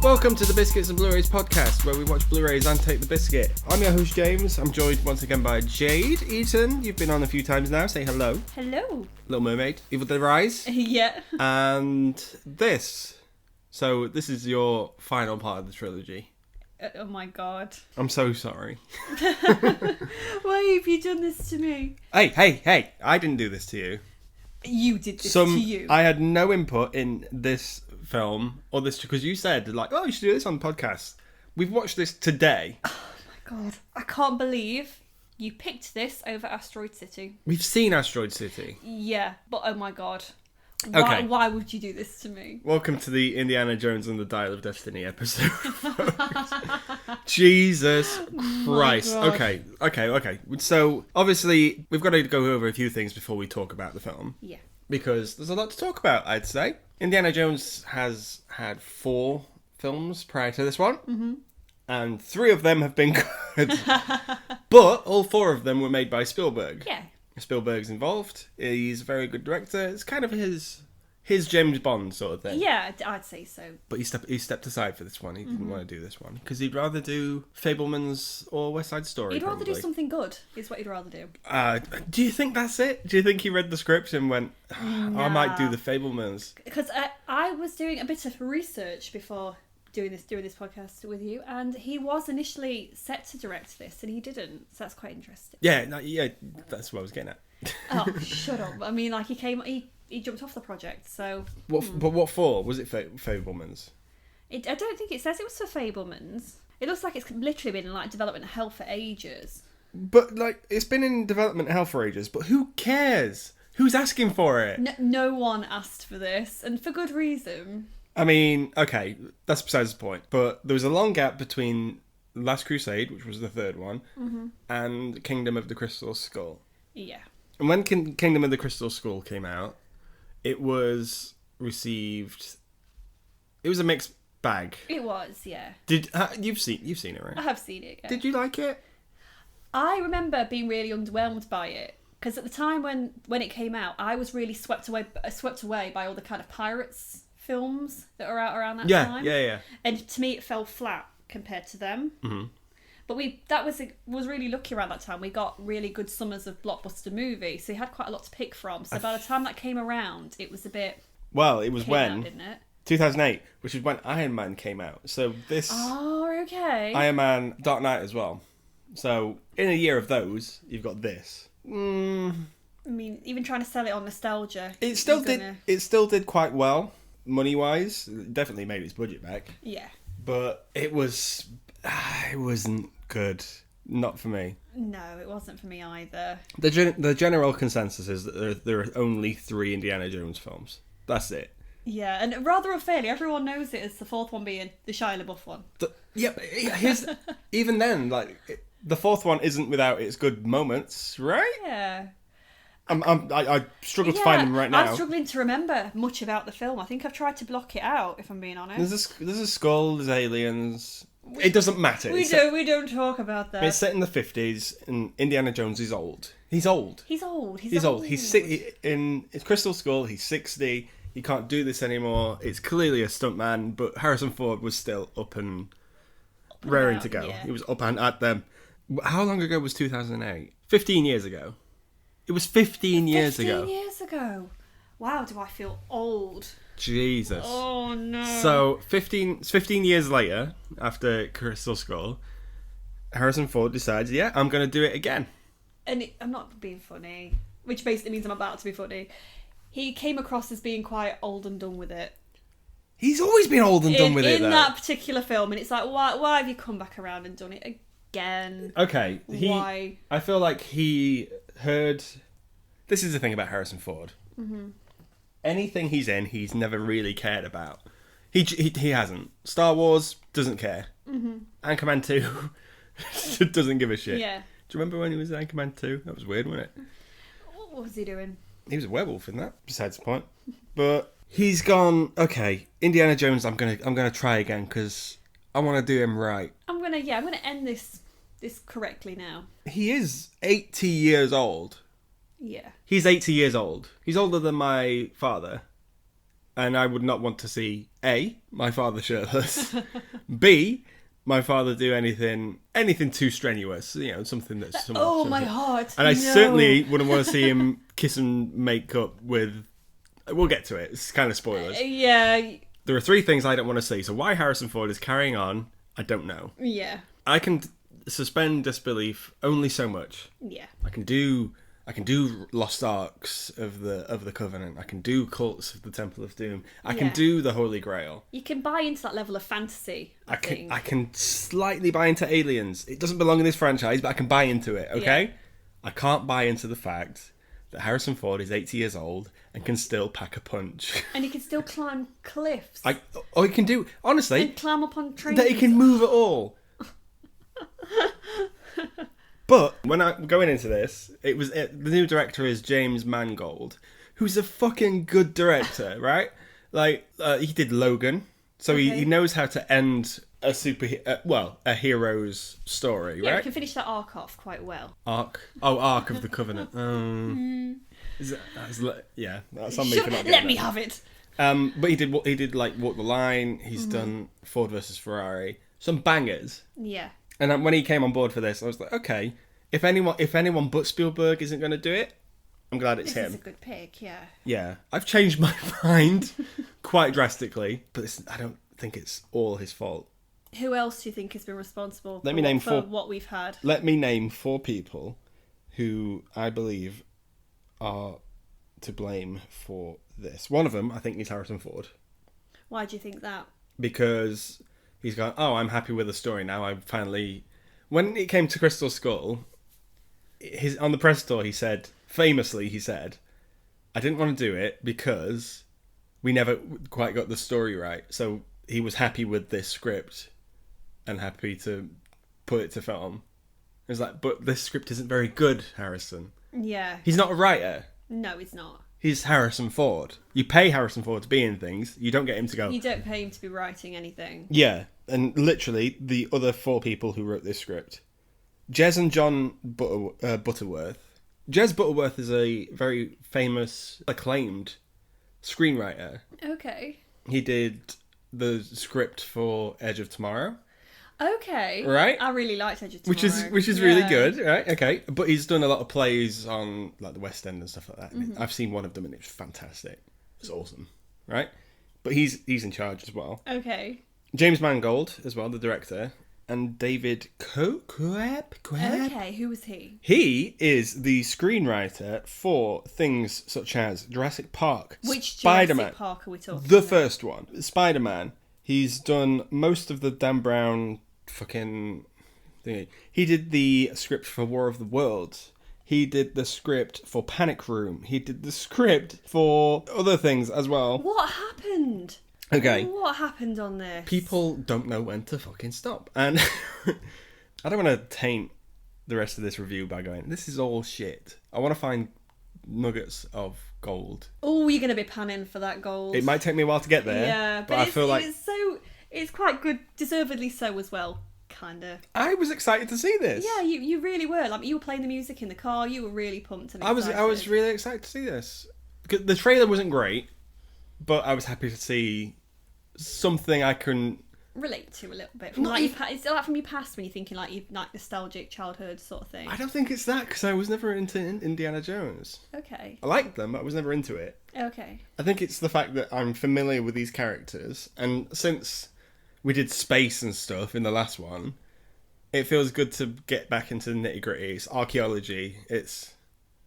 Welcome to the Biscuits and Blurays podcast, where we watch Blu-rays and take the biscuit. I'm your host, James. I'm joined once again by Jade Eaton. You've been on a few times now. Say hello. Hello. Little Mermaid. Evil Dead Rise. Yeah. And this. So this is your final part of the trilogy. Oh my god. I'm so sorry. Why have you done this to me? Hey. I didn't do this to you. You did this to you. I had no input in this film or this because you said like, oh, you should do this on the podcast. We've watched this today. Oh my god. I can't believe you picked this over Asteroid City. We've seen Asteroid City. Yeah, but oh my god. Okay. Why would you do this to me? Welcome to the Indiana Jones and the Dial of Destiny episode. Jesus Christ. God. Okay. So, obviously, we've got to go over a few things before we talk about the film. Yeah. Because there's a lot to talk about, I'd say. Indiana Jones has had 4 films prior to this one. Mm-hmm. And 3 of them have been good. But all 4 of them were made by Spielberg. Yeah. Spielberg's involved. He's a very good director. It's kind of his James Bond sort of thing. Yeah, I'd say so. But he stepped aside for this one. He didn't want to do this one because he'd rather do Fabelmans or West Side Story. He'd rather do something good, is what he'd rather do. Do you think that's it? Do you think he read the script and went, I might do the Fabelmans? Because I was doing a bit of research before doing this podcast with you, and he was initially set to direct this, and he didn't. So that's quite interesting. Yeah, that's what I was getting at. Oh, shut up! I mean, like he jumped off the project. So But what for? Was it Fabelmans? I don't think it says it was for Fabelmans. It looks like it's literally been in like development hell for ages. But like it's been in development hell for ages. But who cares? Who's asking for it? No one asked for this, and for good reason. I mean, okay, that's besides the point. But there was a long gap between Last Crusade, which was the 3rd one, and Kingdom of the Crystal Skull. Yeah. And when Kingdom of the Crystal Skull came out, it was received. It was a mixed bag. It was, yeah. You've seen it, right? I have seen it. Yeah. Did you like it? I remember being really underwhelmed by it because at the time when it came out, I was really swept away by all the kind of pirates films that are out around that time. Yeah. And to me, it fell flat compared to them. Mm-hmm. But that was really lucky around that time. We got really good summers of blockbuster movies, so we had quite a lot to pick from. So by the time that came around, it was a bit. Well, it was when, didn't it? 2008, which is when Iron Man came out. So this. Oh, okay. Iron Man, Dark Knight as well. So in a year of those, you've got this. I mean, even trying to sell it on nostalgia. It still did quite well, money wise. It definitely made its budget back. Yeah. But it wasn't good. Not for me. No, it wasn't for me either. The general consensus is that there are only 3 Indiana Jones films. That's it. Yeah, and rather unfairly, everyone knows it as the 4th one being the Shia LaBeouf one. Even then, like the 4th one isn't without its good moments, right? Yeah. I struggle to find them right now. I'm struggling to remember much about the film. I think I've tried to block it out, if I'm being honest. There's a skull, there's aliens. It doesn't matter. We don't talk about that. It's set in the 50s, and Indiana Jones is old. He's old. He's old. In Crystal Skull, he's 60. He can't do this anymore. It's clearly a stuntman, but Harrison Ford was still up and raring to go. Yeah. He was up and at them. How long ago was 2008? 15 years ago. It was 15 years ago. 15 years ago. Wow, do I feel old. Jesus. Oh, no. So, 15 years later, after Crystal Skull, Harrison Ford decides, yeah, I'm going to do it again. And I'm not being funny, which basically means I'm about to be funny. He came across as being quite old and done with it. He's always been old and done with it, though. In that particular film, and it's like, why have you come back around and done it again? Okay. Why? I feel like he heard... This is the thing about Harrison Ford. Mm-hmm. Anything he's in, he's never really cared about. He hasn't. Star Wars, doesn't care. Mm-hmm. Anchorman 2 doesn't give a shit. Yeah. Do you remember when he was in Anchorman 2? That was weird, wasn't it? What was he doing? He was a werewolf in that, besides the point. But he's gone, okay, Indiana Jones, I'm gonna try again because I want to do him right. I'm gonna end this correctly now. He is 80 years old. Yeah. He's 80 years old. He's older than my father. And I would not want to see A, my father shirtless. B, my father do anything too strenuous. You know, something that's somewhat, Oh, my heart. And I no. certainly wouldn't want to see him kiss and make up with. We'll get to it. It's kind of spoilers. Yeah. There are 3 things I don't want to see. So why Harrison Ford is carrying on, I don't know. Yeah. I can suspend disbelief only so much. Yeah. I can do Lost Arks of the Covenant. I can do Cults of the Temple of Doom. I can do the Holy Grail. You can buy into that level of fantasy. I think. I can slightly buy into Aliens. It doesn't belong in this franchise, but I can buy into it. Okay. Yeah. I can't buy into the fact that Harrison Ford is 80 years old and can still pack a punch. And he can still climb cliffs. He can do, honestly. And climb up on trains. That he can move at all. But when I'm going into this, the new director is James Mangold, who's a fucking good director, right? Like, he did Logan, so he knows how to end a hero's story, right? Yeah, he can finish that arc off quite well. Arc of the Covenant. That's on me for not getting Let me have it. But he did like Walk the Line. He's done Ford versus Ferrari, some bangers. Yeah. And then when he came on board for this, I was like, okay, if anyone but Spielberg isn't going to do it, I'm glad it's him. This is a good pick, yeah. Yeah, I've changed my mind quite drastically, but I don't think it's all his fault. Who else do you think has been responsible for what we've had? Let me name 4 people who I believe are to blame for this. One of them, I think, is Harrison Ford. Why do you think that? Because he's gone, I'm happy with the story now. I finally... When it came to Crystal Skull, on the press tour, he said, I didn't want to do it because we never quite got the story right. So he was happy with this script and happy to put it to film. It was like, but this script isn't very good, Harrison. Yeah. He's not a writer. No, he's not. He's Harrison Ford. You pay Harrison Ford to be in things. You don't get him to go... You don't pay him to be writing anything. Yeah. And literally, the other 4 people who wrote this script. Jez and John Butterworth. Jez Butterworth is a very famous, acclaimed screenwriter. Okay. He did the script for Edge of Tomorrow. Okay. Right? I really liked Edge of Tomorrow. Which is really good, right? Okay. But he's done a lot of plays on like the West End and stuff like that. Mm-hmm. I've seen one of them and it was fantastic. It's awesome. Right? But he's in charge as well. Okay. James Mangold as well, the director. And David Koepp. Okay, who was he? He is the screenwriter for things such as Jurassic Park, Which Spider-Man, Jurassic Park are we talking the about? first one, Spider-Man. He's done most of the Dan Brown fucking thingy. He did the script for War of the Worlds. He did the script for Panic Room. He did the script for other things as well. What happened? Okay. What happened on this? People don't know when to fucking stop. And I don't want to taint the rest of this review by going, this is all shit. I want to find nuggets of gold. Oh, you're going to be panning for that gold. It might take me a while to get there. Yeah, but I feel like... It's quite good, deservedly so as well, kind of. I was excited to see this. Yeah, you really were. Like, you were playing the music in the car, you were really pumped and excited. I was really excited to see this. Because the trailer wasn't great, but I was happy to see something I can relate to a little bit. From like it's like from your past when you're thinking like nostalgic childhood sort of thing. I don't think it's that because I was never into Indiana Jones. Okay. I liked them, but I was never into it. Okay. I think it's the fact that I'm familiar with these characters, and since we did space and stuff in the last one, it feels good to get back into the nitty gritty. It's archaeology. It's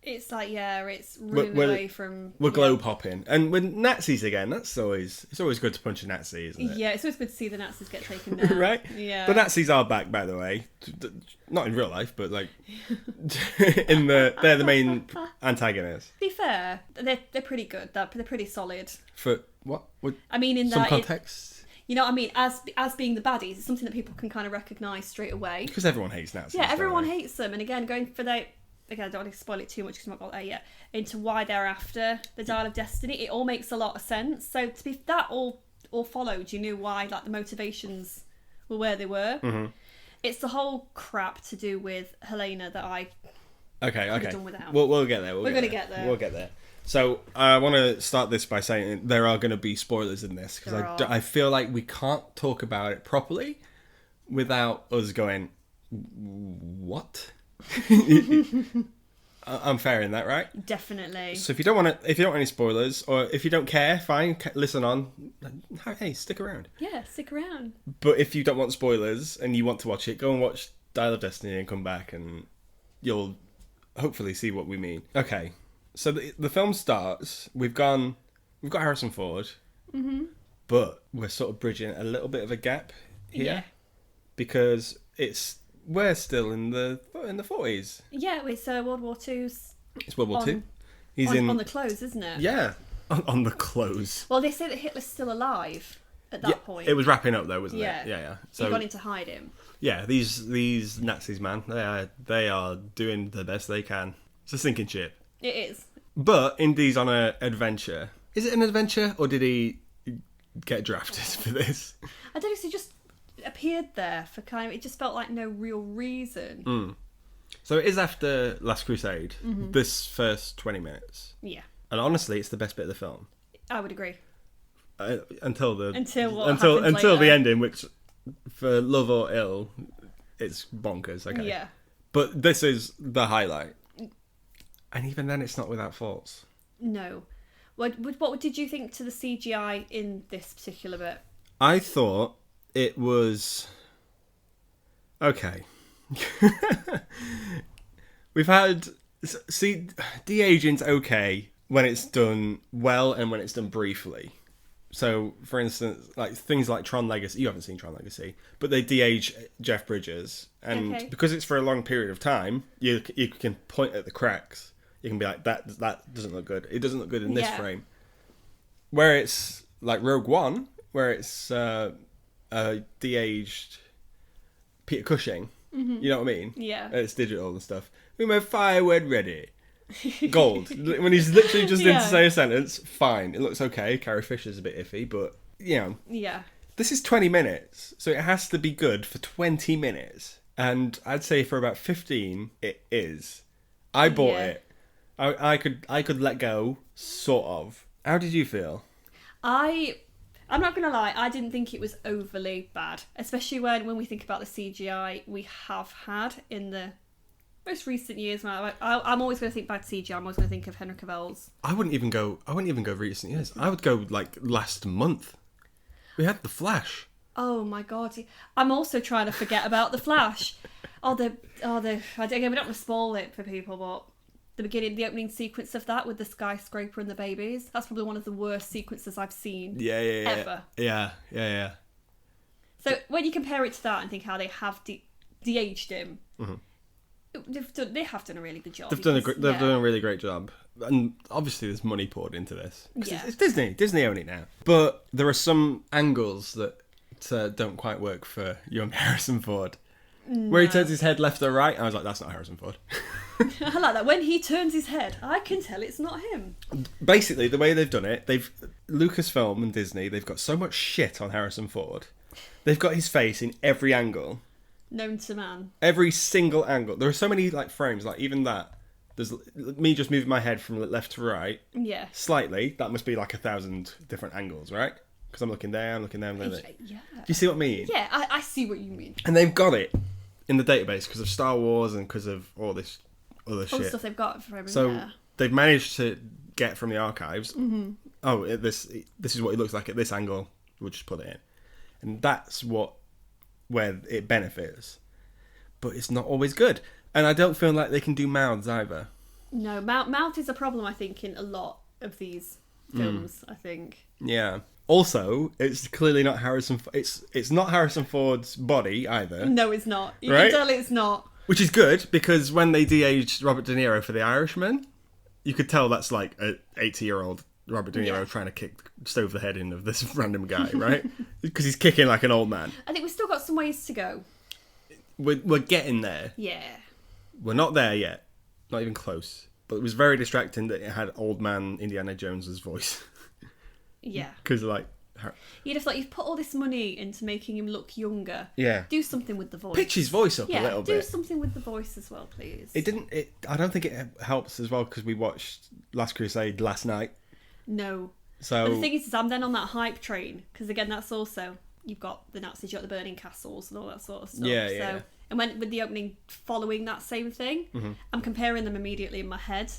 It's like, yeah, it's running away from... We're glow popping. And with Nazis again, it's always good to punch a Nazi, isn't it? Yeah, it's always good to see the Nazis get taken down. Right? Yeah. The Nazis are back, by the way. Not in real life, but like they're the main antagonists. To be fair, they're pretty good. They're pretty solid. For what? I mean, in some that context? You know what I mean? As being the baddies, it's something that people can kind of recognise straight away. Because everyone hates Nazis. Yeah, everyone hates them. And again, going for again, I don't want to spoil it too much because I'm not got there yet, into why they're after the Dial of Destiny, it all makes a lot of sense. So to be that all followed, you knew why, like, the motivations were where they were. Mm-hmm. It's the whole crap to do with Helena that I could have done without. We'll get there. We're going to get there. We'll get there. So I want to start this by saying there are going to be spoilers in this because I feel like we can't talk about it properly without us going, what? I'm fair in that, right? Definitely. So if you don't want any spoilers, or if you don't care, fine, listen on. Hey, stick around. Yeah, stick around. But if you don't want spoilers and you want to watch it, go and watch Dial of Destiny and come back, and you'll hopefully see what we mean. Okay, so the film starts. We've got Harrison Ford, but we're sort of bridging a little bit of a gap here because we're still in the 40s. Yeah, it's World War Two's. It's World War Two. He's on the clothes, isn't it? Yeah, on the clothes. Well, they say that Hitler's still alive at that point. It was wrapping up though, wasn't it? Yeah. So he got in to hide him. Yeah, these Nazis, man, they are doing the best they can. It's a sinking ship. It is. But Indy's on an adventure. Is it an adventure, or did he get drafted for this? I don't know. So he just appeared there for it just felt like no real reason. So it is after Last Crusade, this first 20 minutes. Yeah. And honestly, it's the best bit of the film. I would agree. Until the ending, which for love or ill, it's bonkers. Okay. Yeah. But this is the highlight. And even then, it's not without faults. No. What did you think to the CGI in this particular bit? I thought it was okay. We've had de-aging's okay when it's done well and when it's done briefly. So, for instance, like things like Tron Legacy. You haven't seen Tron Legacy, but they de-age Jeff Bridges, and because it's for a long period of time, you can point at the cracks. You can be like, that doesn't look good. It doesn't look good in this frame. Where it's like Rogue One, where it's de-aged Peter Cushing. Mm-hmm. You know what I mean? Yeah. It's digital and stuff. We made firewood ready. Gold. When he's literally just in to say a sentence, fine. It looks okay. Carrie Fisher's a bit iffy, but, you know. Yeah. This is 20 minutes, so it has to be good for 20 minutes. And I'd say for about 15, it is. I bought it. I could let go, sort of. How did you feel? I'm not going to lie, I didn't think it was overly bad. Especially when we think about the CGI we have had in the most recent years. I'm always going to think back to CGI. I'm always going to think of Henry Cavill's. I wouldn't even go recent years. I would go like last month. We had The Flash. Oh my god. I'm also trying to forget about The Flash. Again, we don't want to spoil it for people, but the opening sequence of that with the skyscraper and the babies, that's probably one of the worst sequences I've seen ever. Yeah. So when you compare it to that and think how they have de-aged him, they have done a really good job. They've done a really great job. And obviously there's money poured into this. It's Disney. Disney own it now. But there are some angles that don't quite work for young Harrison Ford. No. Where he turns his head left or right, I was like, that's not Harrison Ford. I like that. When he turns his head, I can tell it's not him. Basically, the way they've done it, Lucasfilm and Disney, they've got so much shit on Harrison Ford. They've got his face in every angle. Known to man. Every single angle. There are so many frames, even that. There's me just moving my head from left to right. Yeah. Slightly. That must be 1,000 different angles, right? Because I'm looking there. Yeah. Do you see what I mean? Yeah, I see what you mean. And they've got it in the database because of Star Wars and because of all this other shit. All the stuff they've got for everything. So they've managed to get from the archives. Mm-hmm. Oh, this is what it looks like at this angle. We'll just put it in, and that's where it benefits. But it's not always good, and I don't feel like they can do mouths either. No, mouth is a problem, I think, in a lot of these films, I think. Yeah. Also, it's clearly not Harrison... It's not Harrison Ford's body, either. No, it's not. You Right? can tell it's not. Which is good, because when they de-aged Robert De Niro for The Irishman, you could tell that's like an 80-year-old Robert De Niro trying to stove the head in of this random guy, right? Because he's kicking like an old man. I think we've still got some ways to go. We're getting there. Yeah. We're not there yet. Not even close. But it was very distracting that it had old man Indiana Jones's voice. Yeah. Because, like... You'd have thought you've put all this money into making him look younger. Yeah. Do something with the voice. Pitch his voice up a little bit. Do something with the voice as well, please. I don't think it helps as well because we watched Last Crusade last night. No. So... But the thing is I'm then on that hype train. Because, again, that's also... You've got the Nazis, you've got the burning castles and all that sort of stuff. Yeah. And with the opening following that same thing, I'm comparing them immediately in my head.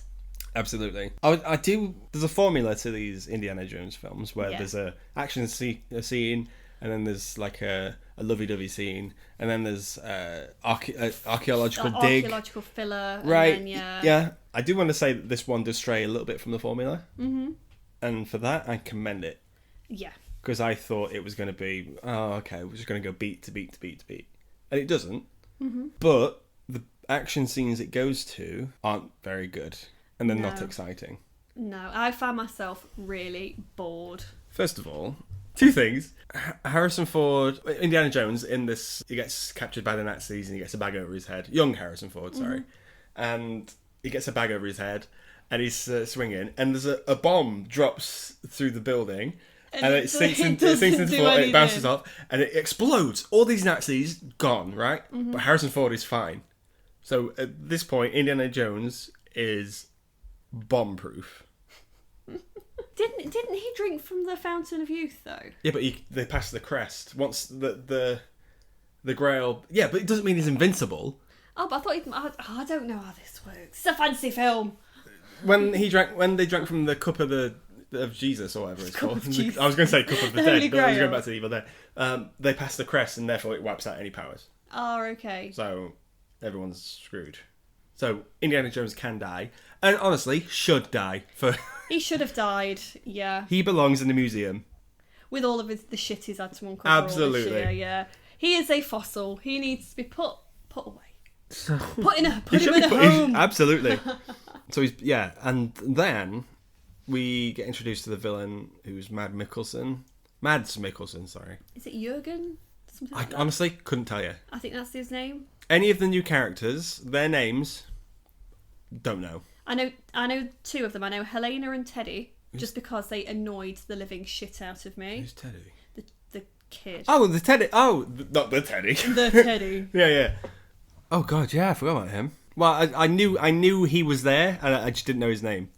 Absolutely. I do. There's a formula to these Indiana Jones films where there's a action scene, and then there's like a lovey-dovey scene, and then there's archaeological dig. Archaeological filler. Right. And then, yeah. I do want to say that this one does stray a little bit from the formula. Mm-hmm. And for that, I commend it. Yeah. Because I thought it was going to be, okay, we're just going to go beat to beat to beat to beat. And it doesn't. Mm-hmm. But the action scenes it goes to aren't very good. And they're not exciting. No, I found myself really bored. First of all, two things. Harrison Ford, Indiana Jones, in this, he gets captured by the Nazis and he gets a bag over his head. Young Harrison Ford, sorry. Mm-hmm. And he gets a bag over his head and he's swinging. And there's a bomb drops through the building. And it sinks into the floor and it bounces off. And it explodes. All these Nazis, gone, right? Mm-hmm. But Harrison Ford is fine. So at this point, Indiana Jones is... bomb-proof. Didn't he drink from the Fountain of Youth though? Yeah, but they passed the crest once the Grail. Yeah, but it doesn't mean he's invincible. Oh, but I thought I don't know how this works. It's a fancy film. When they drank from the cup of Jesus or whatever it's called. I was going to say cup of the dead, but I was going back to the Evil Dead. They passed the crest and therefore it wipes out any powers. Oh, okay. So everyone's screwed. So Indiana Jones can die. And honestly, should die. He should have died, yeah. He belongs in the museum. With all of the shit he's had to uncover. Absolutely. All this year, yeah. He is a fossil. He needs to be put away. Put him in a home. Absolutely. So and then we get introduced to the villain who's Mads Mikkelsen, sorry. Is it Jürgen? I honestly couldn't tell you. I think that's his name. Any of the new characters, their names, don't know. I know two of them. I know Helena and Teddy, just because they annoyed the living shit out of me. Who's Teddy? The kid. Oh, the Teddy. Oh, not the Teddy. The Teddy. Yeah. Oh God, yeah, I forgot about him. Well, I knew he was there, and I just didn't know his name.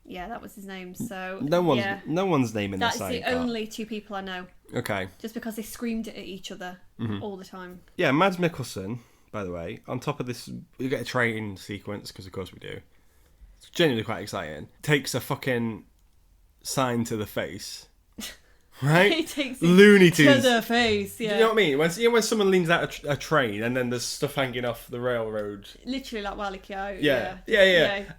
Yeah, that was his name. So no one's name in that's the the only two people I know. Okay. Just because they screamed it at each other all the time. Yeah, Mads Mikkelsen. By the way, on top of this, we get a train sequence because of course we do. It's genuinely quite exciting. Takes a fucking sign to the face. Right? He takes Looney Tunes to the face, yeah. Do you know what I mean? When someone leans out a train and then there's stuff hanging off the railroad. Literally like Wile E. Coyote. Yeah.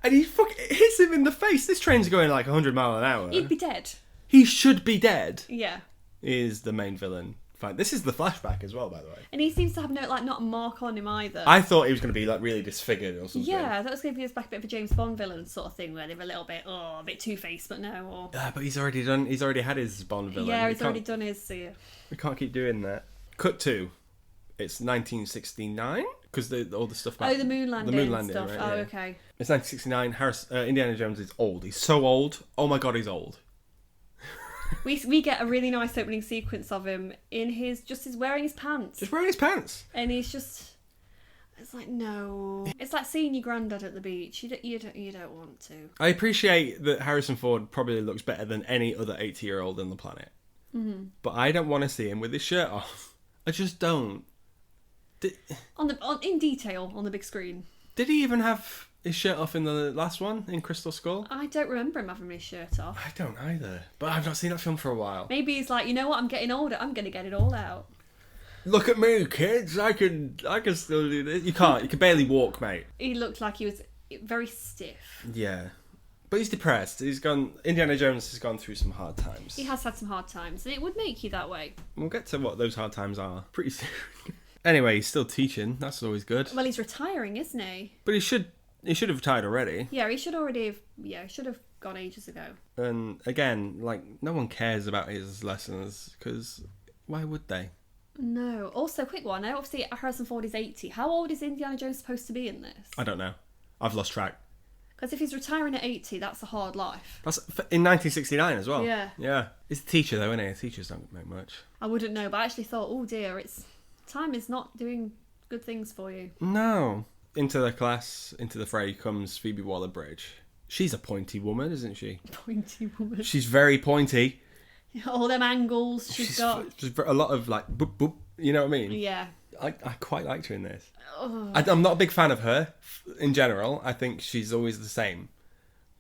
And he hits him in the face. This train's going like 100 miles an hour. He'd be dead. He should be dead. Yeah. He is the main villain. Fine. This is the flashback as well, by the way. And he seems to have not a mark on him either. I thought he was going to be like really disfigured or something. Yeah, that was going to be back a bit of a James Bond villain sort of thing where they were a bit two-faced, but no. But he's already had his Bond villain. Yeah, he's already done his. We can't keep doing that. Cut 2. It's 1969 because all the stuff about the moon landing stuff. Right? Oh, yeah. okay. It's 1969. Indiana Jones is old. He's so old. Oh my God, he's old. We get a really nice opening sequence of him in his wearing his pants. Just wearing his pants. And he's just... It's like, no. It's like seeing your granddad at the beach. You don't want to. I appreciate that Harrison Ford probably looks better than any other 80-year-old on the planet. Mm-hmm. But I don't want to see him with his shirt off. I just don't. In detail on the big screen. Did he even have his shirt off in the last one, in Crystal Skull? I don't remember him having his shirt off. I don't either. But I've not seen that film for a while. Maybe he's like, you know what, I'm getting older, I'm going to get it all out. Look at me, kids. I can still do this. You can't. You can barely walk, mate. He looked like he was very stiff. Yeah. But he's depressed. Indiana Jones has gone through some hard times. He has had some hard times, and it would make you that way. We'll get to what those hard times are pretty soon. Anyway, he's still teaching. That's always good. Well, he's retiring, isn't he? But he should have retired already. Yeah, he should have gone ages ago. And again, like, no one cares about his lessons, because why would they? No. Also, quick one. Now, obviously, Harrison Ford is 80. How old is Indiana Jones supposed to be in this? I don't know. I've lost track. Because if he's retiring at 80, that's a hard life. That's in 1969 as well. Yeah. Yeah. He's a teacher, though, isn't he? Teachers don't make much. I wouldn't know, but I actually thought, oh dear, time is not doing good things for you. No. Into the fray comes Phoebe Waller-Bridge. She's a pointy woman, isn't she? Pointy woman. She's very pointy. All them angles she's got. She's a lot of, like, boop, boop. You know what I mean? Yeah. I quite liked her in this. Oh. I'm not a big fan of her in general. I think she's always the same.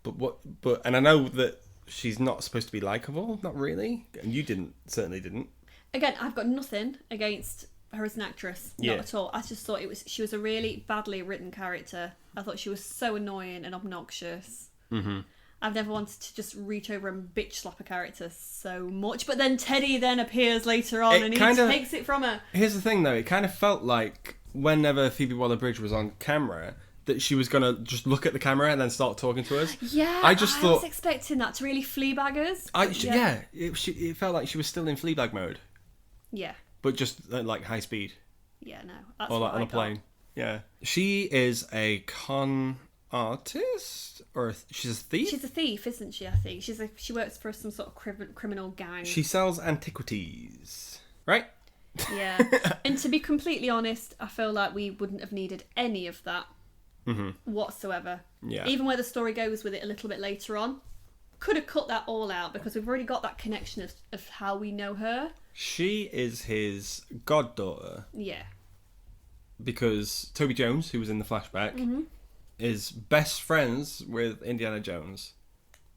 And I know that she's not supposed to be likeable, not really. And you certainly didn't. Again, I've got nothing against her as an actress, not at all. I just thought she was a really badly written character. I thought she was so annoying and obnoxious. Mm-hmm. I've never wanted to just reach over and bitch slap a character so much. But then Teddy then appears later on and he takes it from her. Here's the thing, though. It kind of felt like whenever Phoebe Waller-Bridge was on camera, that she was going to just look at the camera and then start talking to us. Yeah, I was expecting that to really Fleabag us. It felt like she was still in Fleabag mode. Yeah. But just like high speed. Yeah, no. That's or like on a plane. Yeah. She is a con artist? Or she's a thief? She's a thief, isn't she, I think? She works for some sort of criminal gang. She sells antiquities. Right? Yeah. And to be completely honest, I feel like we wouldn't have needed any of that whatsoever. Yeah. Even where the story goes with it a little bit later on. Could have cut that all out because we've already got that connection of how we know her. She is his goddaughter. Yeah. Because Toby Jones, who was in the flashback, is best friends with Indiana Jones.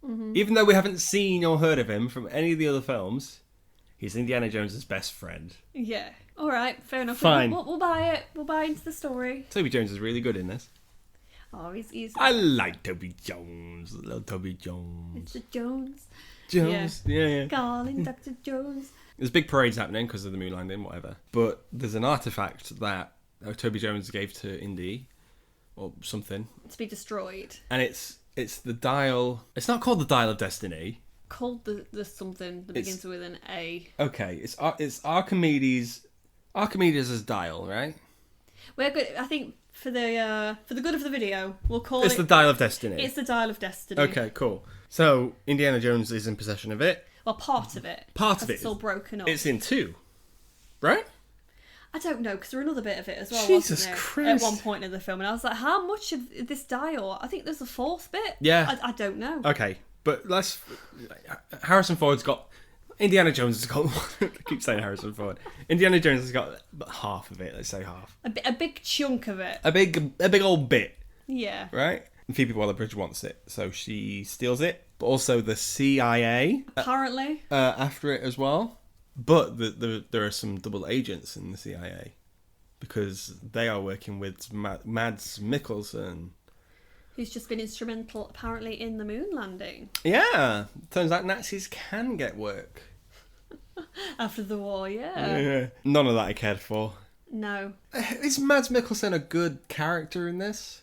Mm-hmm. Even though we haven't seen or heard of him from any of the other films, he's Indiana Jones' best friend. Yeah. All right, fair enough. Fine. We'll buy it. We'll buy into the story. Toby Jones is really good in this. Oh, he's... I like Toby Jones. Little Toby Jones. Mr. Jones. Jones. Yeah. Calling Dr. Jones. There's big parades happening because of the moon landing, whatever. But there's an artifact that Toby Jones gave to Indy, or something. To be destroyed. And it's the dial... It's not called the Dial of Destiny. Called the something that begins with an A. Okay, it's Archimedes' dial, right? We're good. I think for the good of the video, we'll call it... It's the Dial of Destiny. It's the Dial of Destiny. Okay, cool. So, Indiana Jones is in possession of it. Well, part of it. It's all broken up. It's in two, right? I don't know, because there's another bit of it as well, Jesus wasn't there? Christ. At one point in the film, and I was like, how much of this dial? I think there's a fourth bit. Yeah. I don't know. Okay, but Harrison Ford's got... Indiana Jones has got... I keep saying Harrison Ford. Indiana Jones has got half of it, let's say half. A big chunk of it. A big old bit. Yeah. Right? And Phoebe Waller-Bridge wants it, so she steals it. But also the CIA... Apparently. After it as well. But there are some double agents in the CIA. Because they are working with Mads Mikkelsen. Who's just been instrumental, apparently, in the moon landing. Yeah. Turns out Nazis can get work. After the war, yeah. None of that I cared for. No. Is Mads Mikkelsen a good character in this?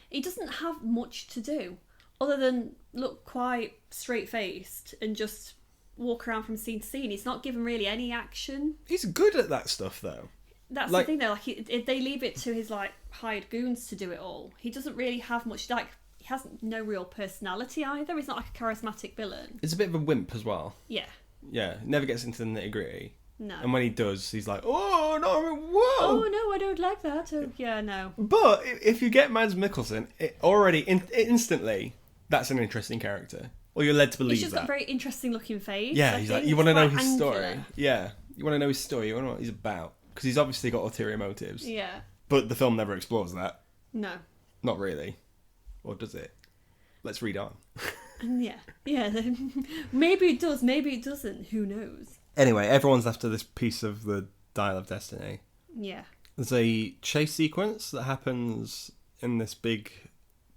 He doesn't have much to do. Other than look quite straight-faced and just walk around from scene to scene. He's not given really any action. He's good at that stuff, though. That's the thing, though. If they leave it to his hired goons to do it all, he doesn't really have much. He has no real personality either. He's not like a charismatic villain. He's a bit of a wimp as well. Yeah. Yeah, never gets into the nitty-gritty. No. And when he does, he's like, oh, no, whoa! Oh, no, I don't like that. Oh, yeah, no. But if you get Mads Mikkelsen, instantly, that's an interesting character. Or you're led to believe that. He's just got a very interesting looking face. Yeah, you want to know his story. Yeah, you want to know his story. You want to know what he's about. Because he's obviously got ulterior motives. Yeah. But the film never explores that. No. Not really. Or does it? Let's read on. Yeah. Maybe it does, maybe it doesn't. Who knows? Anyway, everyone's after this piece of the Dial of Destiny. Yeah. There's a chase sequence that happens in this big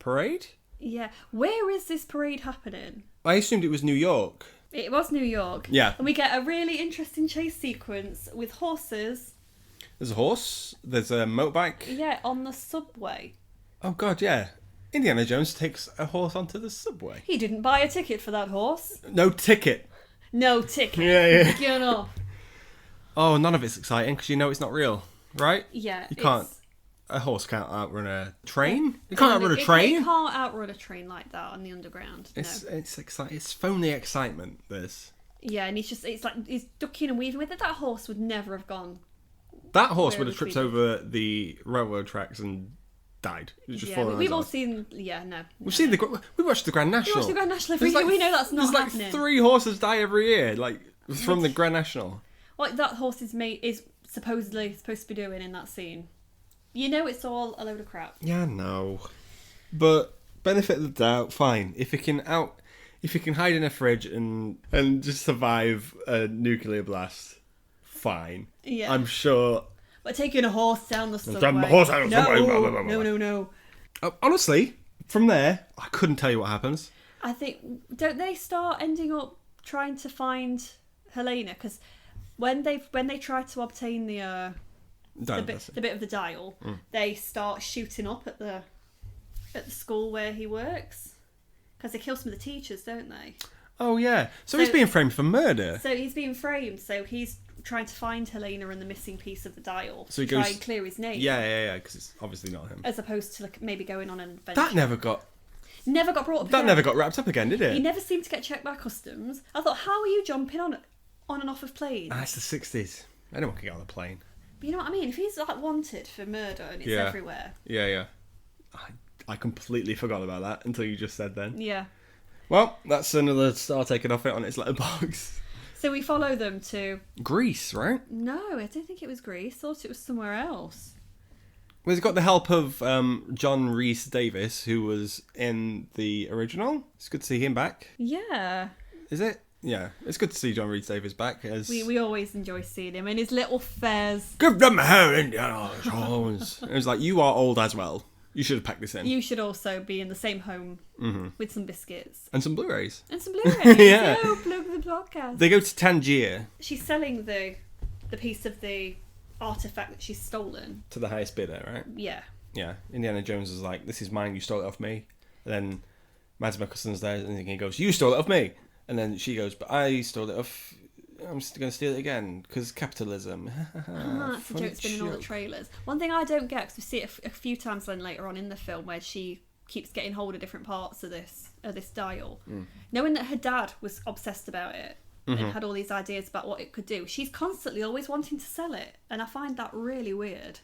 parade. Yeah. Where is this parade happening? I assumed it was New York. It was New York. Yeah. And we get a really interesting chase sequence with horses. There's a horse. There's a motorbike. Yeah, on the subway. Oh, God, yeah. Indiana Jones takes a horse onto the subway. He didn't buy a ticket for that horse. No ticket. No ticket. Yeah. Get off. Oh, none of it's exciting because you know it's not real, right? Yeah. You can't. A horse can't outrun a train. You can't outrun a train. It can't outrun a train like that on the underground. It's No. it's exciting. It's phony excitement. This. Yeah, and it's like he's ducking and weaving with it. That horse would never have gone. That horse would Really have tripped sweet. over the railroad tracks and died. It was just falling on We've his all ass. seen. Yeah, no. We've seen we watched the Grand We National. watched the Grand National every There's year. We know that's not there's happening. like 3 horses die every year, like from the Grand National. What that horse is supposedly supposed to be doing in that scene. You know, it's all a load of crap. Yeah, no. But benefit of the doubt, fine. If you can hide in a fridge and just survive a nuclear blast, fine. Yeah. I'm sure. But taking a horse down the subway. Driving a horse down the subway, blah, blah, blah, blah. No. Honestly, from there, I couldn't tell you what happens. I think don't they start ending up trying to find Helena? Because when they try to obtain the bit of the dial, they start shooting up at the school where he works. Because they kill some of the teachers, don't they? Oh yeah. So he's being framed for murder. So he's being framed. So he's trying to find Helena and the missing piece of the dial. So he try goes- and clear his name. Yeah. Because it's obviously not him. As opposed to like maybe going on an adventure. That never got brought up. Again. never got wrapped up again, did it? He never seemed to get checked by customs. I thought, how are you jumping on and off of planes? Ah, it's the 60s. Anyone can get on a plane. But you know what I mean? If he's like wanted for murder and it's Yeah. everywhere. Yeah. I completely forgot about that until you just said then. Yeah. Well, that's another star taken off it on its letterbox. So we follow them to... Greece, right? No, I don't think it was Greece. Thought it was somewhere else. Well, he's got the help of John Rhys Davis, who was in the original. It's good to see him back. Yeah. Is it? Yeah, it's good to see John Rhys Davis back. As We always enjoy seeing him and his little fez. Give them her Indiana Jones. It was like, you are old as well. You should have packed this in. You should also be in the same home with some biscuits. And some Blu-rays. And some Blu-rays. Yeah. Oh, plug the podcast. They go to Tangier. She's selling the piece of the artifact that she's stolen. To the highest bidder, right? Yeah. Yeah. Indiana Jones is like, this is mine, you stole it off me. And then Mads Mikkelsen's there and he goes, you stole it off me. And then she goes, but I stole it off... I'm just going to steal it again, because capitalism. That's the joke's been in all the trailers. One thing I don't get, because we see it a few times then later on in the film, where she keeps getting hold of different parts of this dial. Knowing that her dad was obsessed about it and had all these ideas about what it could do, she's constantly always wanting to sell it. And I find that really weird.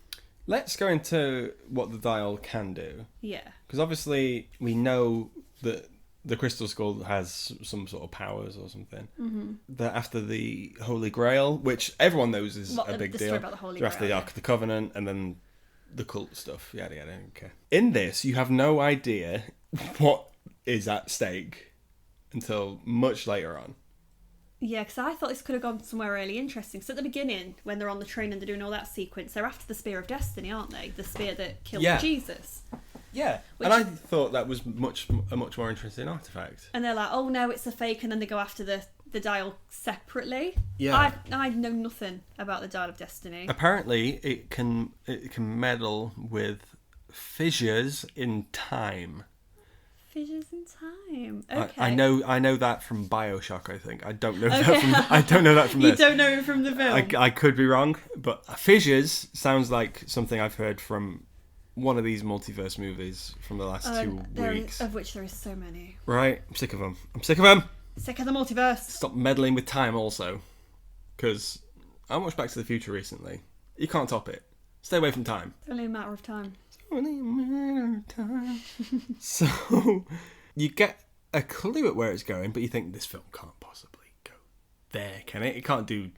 Let's go into what the dial can do. Yeah. Because obviously we know that the Crystal Skull has some sort of powers or something. They're after the Holy Grail, which everyone knows is a big the deal. story about the Holy They're after the Grail, Ark of the Covenant and then the cult stuff. Yada yada. Okay. In this, you have no idea what is at stake until much later on. Yeah, because I thought this could have gone somewhere really interesting. So at the beginning, when they're on the train and they're doing all that sequence, they're after the Spear of Destiny, aren't they? The spear that killed Yeah. Jesus. Yeah, and I thought that was a much more interesting artifact. And they're like, oh no, it's a fake, and then they go after the dial separately. Yeah. I know nothing about the Dial of Destiny. Apparently, it can meddle with fissures in time. Fissures in time. Okay. I know that from BioShock. I think I don't know I don't know that from You this. don't know it from the film. I could be wrong, but fissures sounds like something I've heard from one of these multiverse movies from the last 2 weeks. Of which there is so many. Right, I'm sick of them. Sick of the multiverse. Stop meddling with time, also, because I watched Back to the Future recently. You can't top it. Stay away from time. It's only a matter of time. Only a matter of time. So you get a clue at where it's going, but you think this film can't possibly go there, can it? It can't do.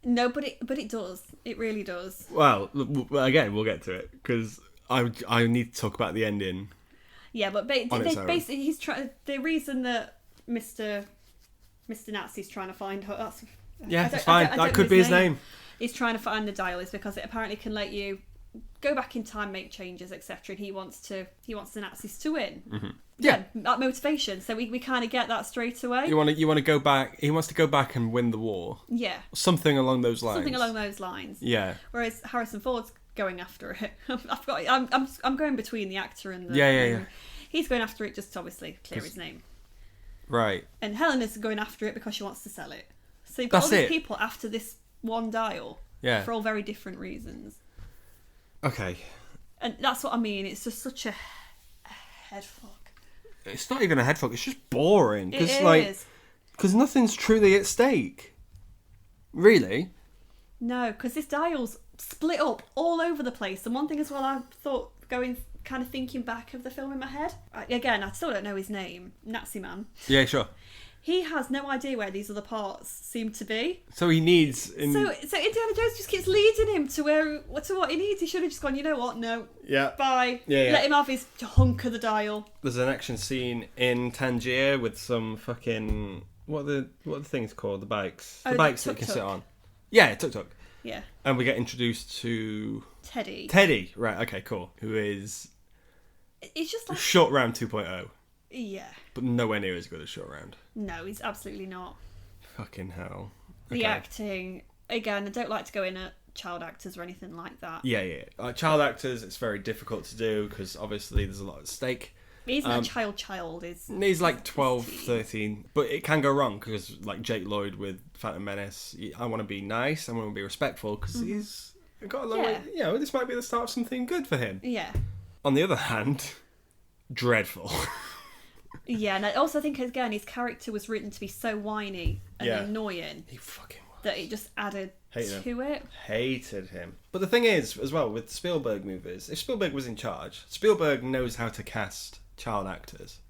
No, but it does. It really does. Well, again, we'll get to it because I need to talk about the ending. Yeah, but basically he's trying. The reason that Mr. Nazi's trying to find her. That's fine. That could be his name. He's trying to find the dial is because it apparently can let you go back in time, make changes, etc. And he wants the Nazis to win. Mm-hmm. Yeah, that motivation. So we kind of get that straight away. You want to go back. He wants to go back and win the war. Yeah, Something along those lines. something along those lines. Yeah. Whereas Harrison Ford's going after it. I'm going between the actor and the Yeah. He's going after it just to obviously clear his name. Right. And Helena's going after it because she wants to sell it. So you've got all these people after this one dial. Yeah. For all very different reasons. Okay. And that's what I mean. It's just such a head fuck. It's not even a head fuck. It's just boring. It is. Because nothing's truly at stake. Really? No, because this dial's split up all over the place. And one thing as well, I thought kind of thinking back of the film in my head. Again, I still don't know his name. Nazi man. Yeah, sure. He has no idea where these other parts seem to be. So he needs... So Indiana Jones just keeps leading him to what he needs. He should have just gone, you know what, no. Yeah. Bye. Yeah. Let him have his hunk of the dial. There's an action scene in Tangier with some fucking... What are the things called? The bikes. The bikes that you can sit on. Yeah, tuk-tuk. Yeah. And we get introduced to... Teddy. Right, okay, cool. Who is... It's just like... Short Round 2.0. Yeah. But nowhere near as good as Short Round. No, he's absolutely not. Fucking hell. The acting... Again, I don't like to go in at child actors or anything like that. Yeah. Child actors, it's very difficult to do because obviously there's a lot at stake. He's not a child. He's like 12, 13. But it can go wrong because like Jake Lloyd with Phantom Menace, I want to be nice, I want to be respectful because he's got a long way... You know, this might be the start of something good for him. Yeah. On the other hand, dreadful. Yeah, and I also think, again, his character was written to be so whiny and annoying. He fucking was. That it just added to it. Hated him. But the thing is, as well, with Spielberg movies, if Spielberg was in charge, Spielberg knows how to cast child actors.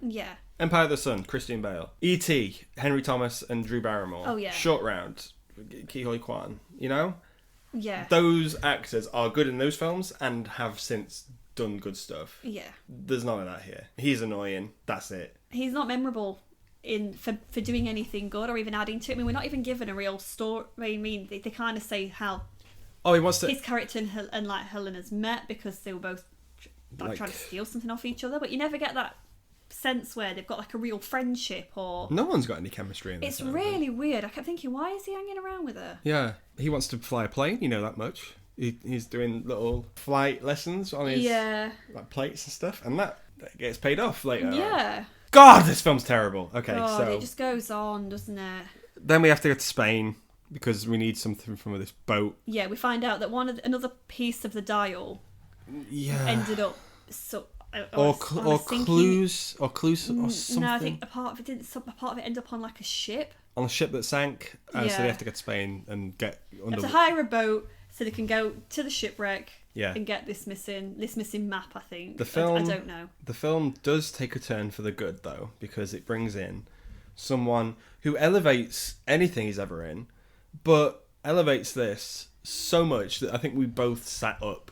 Yeah. Empire of the Sun, Christian Bale. E.T., Henry Thomas and Drew Barrymore. Oh, yeah. Short Round, Ke Huy Quan. You know? Yeah. Those actors are good in those films and have since done good stuff. Yeah. There's none of that here. He's annoying. That's it. He's not memorable for doing anything good or even adding to it. I mean, we're not even given a real story. I mean, they kind of say how he wants to... his character and like Helena's met because they were both trying to steal something off each other, but you never get that sense where they've got like a real friendship or... No one's got any chemistry in this. It's really weird. I kept thinking, why is he hanging around with her? Yeah. He wants to fly a plane, you know that much. He's doing little flight lessons on his like plates and stuff, and that gets paid off later. Yeah. God, this film's terrible. Okay, God, it just goes on, doesn't it? Then we have to go to Spain because we need something from this boat. Yeah, we find out that another piece of the dial ended up or clues or something. No, I think a part of it ended up on like a ship. On a ship that sank, so they have to go to Spain and get under. They have to hire a boat so they can go to the shipwreck. Yeah. And get this missing map, I think. The film, I don't know. The film does take a turn for the good, though, because it brings in someone who elevates anything he's ever in, but elevates this so much that I think we both sat up,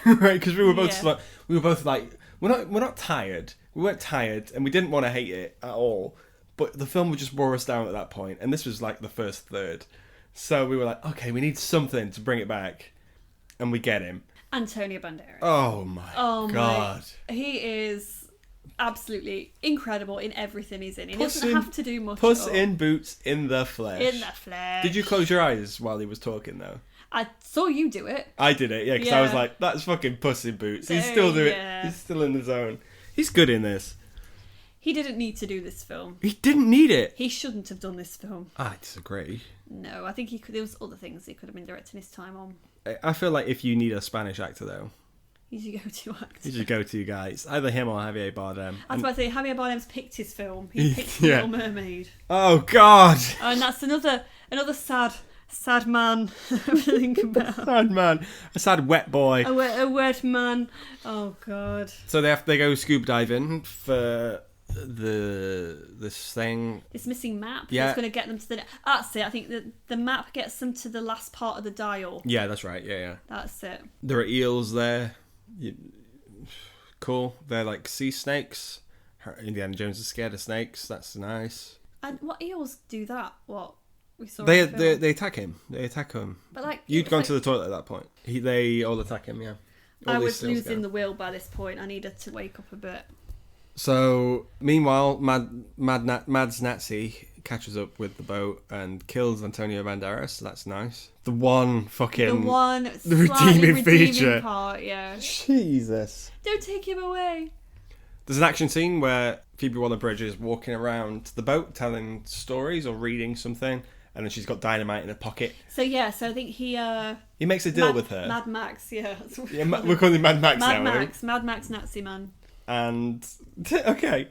right? Because we were both like, we're not tired. We weren't tired, and we didn't want to hate it at all. But the film would just wore us down at that point, and this was like the first third. So we were like, okay, we need something to bring it back. And we get him. Antonio Banderas. Oh my God. He is absolutely incredible in everything he's in. He doesn't have to do much. Puss in Boots in the flesh. In the flesh. Did you close your eyes while he was talking though? I saw you do it. I did it, yeah, because I was like, that's fucking Puss in Boots. He's still doing it. He's still in the zone. He's good in this. He didn't need to do this film. He didn't need it. He shouldn't have done this film. I disagree. No, I think there was other things he could have been directing his time on. I feel like if you need a Spanish actor, though, he's your go-to actor. He's your go-to guy. It's either him or Javier Bardem. I was about to say, Javier Bardem's picked his film. He picked Little Mermaid. Oh, God! And that's another sad man to think about. Sad man. A sad wet boy. A wet man. Oh, God. So they go scuba diving for this thing, this missing map that's going to get them to that's it. I think the map gets them to the last part of the dial. Yeah, that's right. Yeah that's it. There are eels there. Cool. They're like sea snakes. Indiana Jones is scared of snakes. That's nice. And what eels do that? What we saw. They in the film. they attack him. They attack him. But like You'd gone like, to the toilet at that point. They all attack him. Yeah. All I these was stills losing go. the will by this point. I needed to wake up a bit. So meanwhile, Mads Nazi catches up with the boat and kills Antonio Banderas. That's nice. The one redeeming feature. Part, yeah. Jesus. Don't take him away. There's an action scene where Phoebe Waller-Bridge is walking around the boat telling stories or reading something, and then she's got dynamite in her pocket. So I think he makes a deal with her. Mad Max, yeah. That's what Yeah, we're calling him Mad Max now. Mad Max Nazi man. And okay,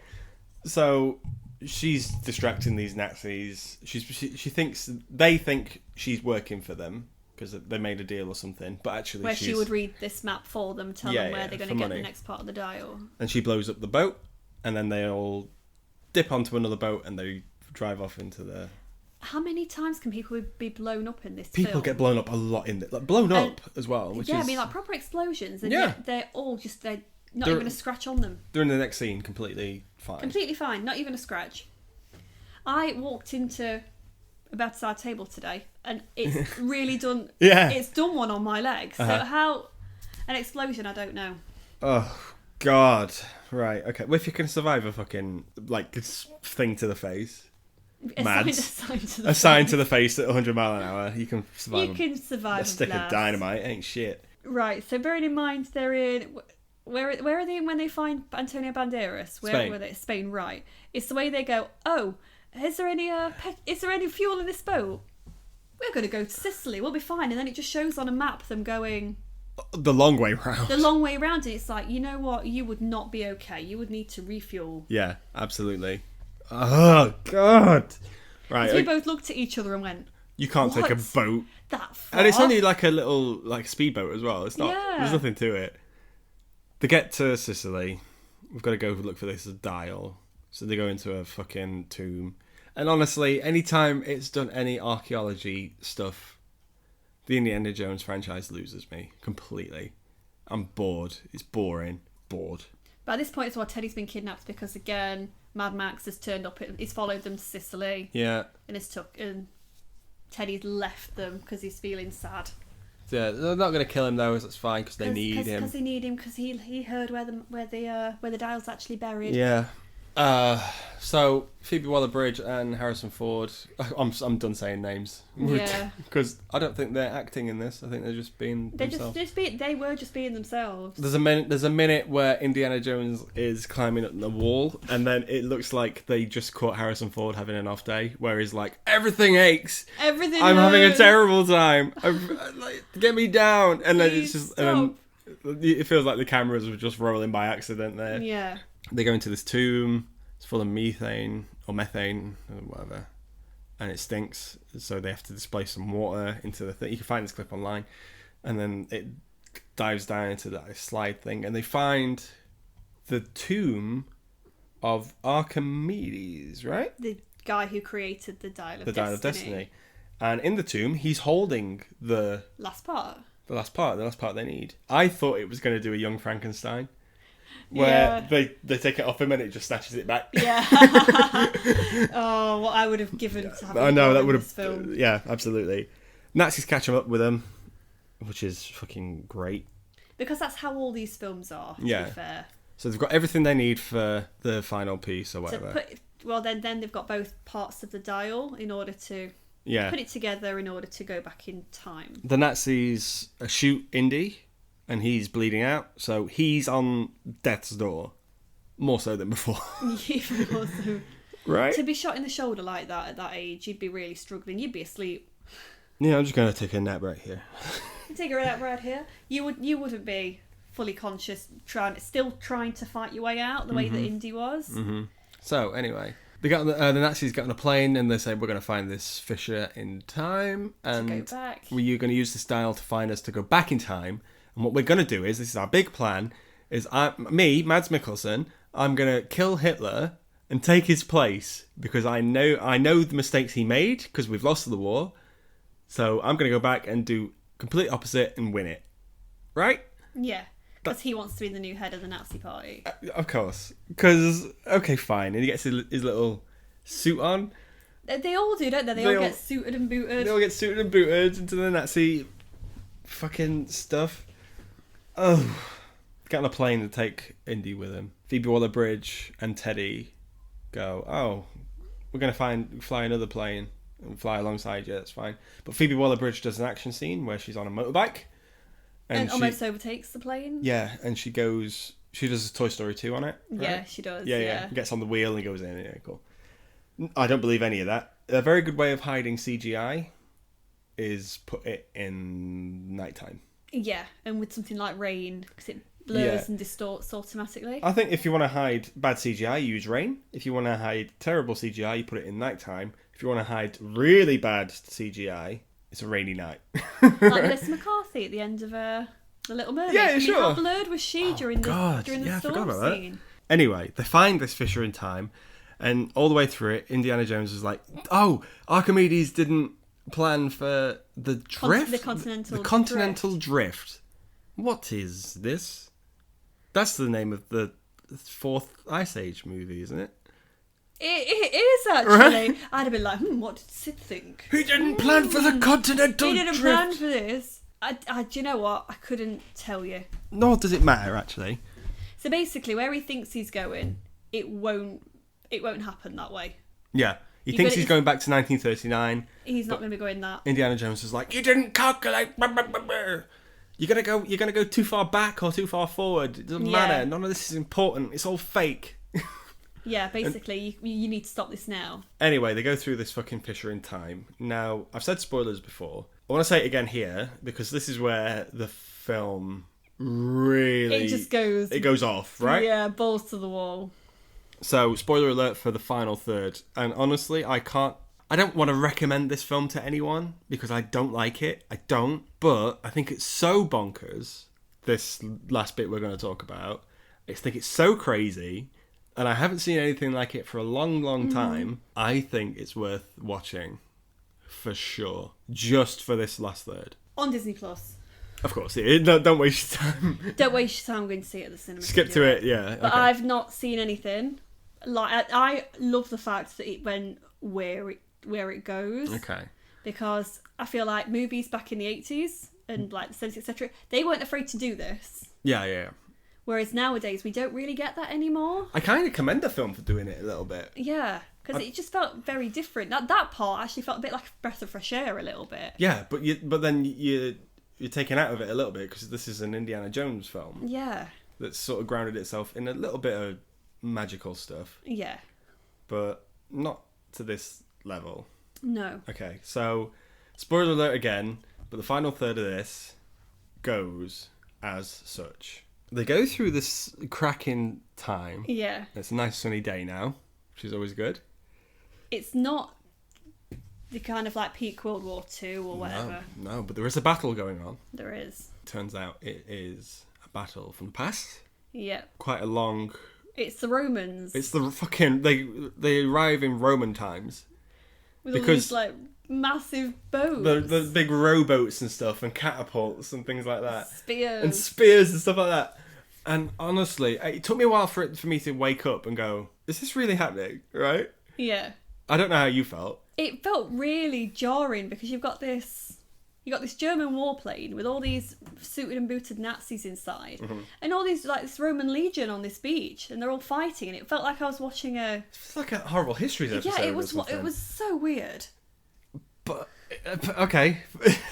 so she's distracting these Nazis. She thinks they think she's working for them because they made a deal or something. But actually, where she would read this map for them, tell them where they're going to get money. the next part of the dial. And she blows up the boat, and then they all dip onto another boat and they drive off into the. How many times can people be blown up in this People film? get blown up a lot in it, like blown up as well. Which yeah, is, I mean like proper explosions, and Yeah. yet they're not even a scratch on them. They're in the next scene completely fine. Completely fine, not even a scratch. I walked into a bedside table today, and it's really done. Yeah. It's done one on my leg. So how an explosion? I don't know. Oh God! Right. Okay. Well, if you can survive a fucking like thing to the face. A sign to the face at 100 mile an hour. You can survive. You can survive a stick of dynamite. Ain't shit. Right. So bearing in mind they're in where are they when they find Antonio Banderas? Where were they? Spain. Right. It's the way they go. Oh, is there any fuel in this boat? We're going to go to Sicily. We'll be fine. And then it just shows on a map them going the long way round. The long way round, and it's like, you know what? You would not be okay. You would need to refuel. Yeah, absolutely. Oh God! Right, we both looked at each other and went, "You can't take a boat that far." And it's only like a little speedboat as well. It's not. Yeah. There's nothing to it. They get to Sicily. We've got to go look for this dial. So they go into a fucking tomb. And honestly, anytime it's done any archaeology stuff, the Indiana Jones franchise loses me completely. I'm bored. It's boring. Bored. By this point, it's why Teddy's been kidnapped because again, Mad Max has turned up. He's followed them to Sicily. Yeah. And Teddy's left them because he's feeling sad. Yeah, they're not going to kill him though. That's fine because they need him. Because they need him because he heard where the dial's actually buried. Yeah. So Phoebe Waller-Bridge and Harrison Ford. I'm done saying names. Yeah. Because I don't think they're acting in this. I think they're just being themselves. They were just being themselves. There's a minute where Indiana Jones is climbing up the wall, and then it looks like they just caught Harrison Ford having an off day, where he's like, "Everything aches. Everything. I'm hurts. having a terrible time. Get me down." And then Please it's just, stop. it feels like the cameras were just rolling by accident there. Yeah. They go into this tomb. It's full of methane or methane or whatever, and it stinks. So they have to display some water into the thing. You can find this clip online, and then it dives down into that slide thing, and they find the tomb of Archimedes, right? The guy who created the Dial of Destiny. The Dial of Destiny, and in the tomb, he's holding the last part. The last part they need. I thought it was going to do a Young Frankenstein. Where they take it off him and it just snatches it back. Yeah. Oh, what I would have given to have. I know that would have. Film. Yeah, absolutely. Nazis catch him up with him, which is fucking great. Because that's how all these films are. To be fair. So they've got everything they need for the final piece or whatever. Then they've got both parts of the dial in order to put it together in order to go back in time. The Nazis shoot Indy. And he's bleeding out, so he's on death's door, more so than before. Even more so. Right? To be shot in the shoulder like that at that age, you'd be really struggling. You'd be asleep. Yeah, I'm just going to take a nap right here. Take a nap right here. You wouldn't be fully conscious, still trying to fight your way out the way that Indy was. Mm-hmm. So anyway, they got the Nazis get on a plane and they say we're going to find this fissure in time, and to go back. You're going to use this dial to find us to go back in time. And what we're going to do is, this is our big plan, is Mads Mikkelsen, I'm going to kill Hitler and take his place because I know the mistakes he made because we've lost the war. So I'm going to go back and do complete opposite and win it. Right? Yeah. Because he wants to be the new head of the Nazi party. Of course. Because, okay, fine. And he gets his little suit on. They all do, don't they? They all get suited and booted. They all get suited and booted into the Nazi fucking stuff. Oh. Get on a plane to take Indy with him. Phoebe Waller-Bridge and Teddy go, oh, we're going to fly another plane and fly alongside you, that's fine. But Phoebe Waller-Bridge does an action scene where she's on a motorbike. And almost overtakes the plane. Yeah, and she does a Toy Story 2 on it. Right? Yeah, she does. Yeah. Gets on the wheel and goes in. Yeah, cool. I don't believe any of that. A very good way of hiding CGI is put it in nighttime. Yeah, and with something like rain, because it blurs and distorts automatically. I think if you want to hide bad CGI, you use rain. If you want to hide terrible CGI, you put it in nighttime. If you want to hide really bad CGI, it's a rainy night. Like Melissa McCarthy at the end of The Little Mermaid. Yeah, sure. How blurred was she during the storm scene? Anyway, they find this fissure in time, and all the way through it, Indiana Jones is like, oh, Archimedes didn't plan for the drift? The continental drift. What is this? That's the name of the fourth Ice Age movie, isn't it? It is, actually. Right? I'd have been like, what did Sid think? He didn't plan for the continental drift. He didn't plan for this. Do you know what? I couldn't tell you. Nor does it matter, actually. So basically, where he thinks he's going, it won't happen that way. Yeah. He thinks he's going back to 1939. He's not going to be going that. Indiana Jones is like, you didn't calculate. You're gonna go too far back or too far forward. It doesn't matter. None of this is important. It's all fake. Yeah, basically, you need to stop this now. Anyway, they go through this fucking fissure in time. Now, I've said spoilers before. I want to say it again here, because this is where the film really... It just goes... It goes off, right? Yeah, balls to the wall. So, spoiler alert for the final third. And honestly, I don't want to recommend this film to anyone, because I don't like it. I don't. But I think it's so bonkers, this last bit we're going to talk about. I think it's so crazy... And I haven't seen anything like it for a long, long time. I think it's worth watching, for sure. Just for this last third. On Disney Plus. Of course. Don't waste your time. Don't waste your time going to see it at the cinema. Skip to it, yeah. But I've not seen anything. Like I love the fact that it went where it goes. Okay. Because I feel like movies back in the 80s and like the 70s, etc., they weren't afraid to do this. Yeah. Whereas nowadays, we don't really get that anymore. I kind of commend the film for doing it a little bit. Yeah, because it just felt very different. That part actually felt a bit like a breath of fresh air a little bit. Yeah, but then you're taken out of it a little bit because this is an Indiana Jones film. Yeah. That's sort of grounded itself in a little bit of magical stuff. Yeah. But not to this level. No. Okay, so spoiler alert again, but the final third of this goes as such. They go through this cracking time. Yeah. It's a nice sunny day now, which is always good. It's not the kind of like peak World War II or whatever. No, but there is a battle going on. There is. Turns out it is a battle from the past. Yeah. Quite a long... It's the Romans. It's the fucking... They arrive in Roman times. With all these like massive boats. The big rowboats and stuff and catapults and things like that. Spears and stuff like that. And honestly, it took me a while for me to wake up and go, is this really happening? Right? Yeah. I don't know how you felt. It felt really jarring because you've got this German warplane with all these suited and booted Nazis inside, and all these like this Roman legion on this beach, and they're all fighting, and it felt like I was watching It's like a horrible histories episode. Yeah, it was so weird. But okay,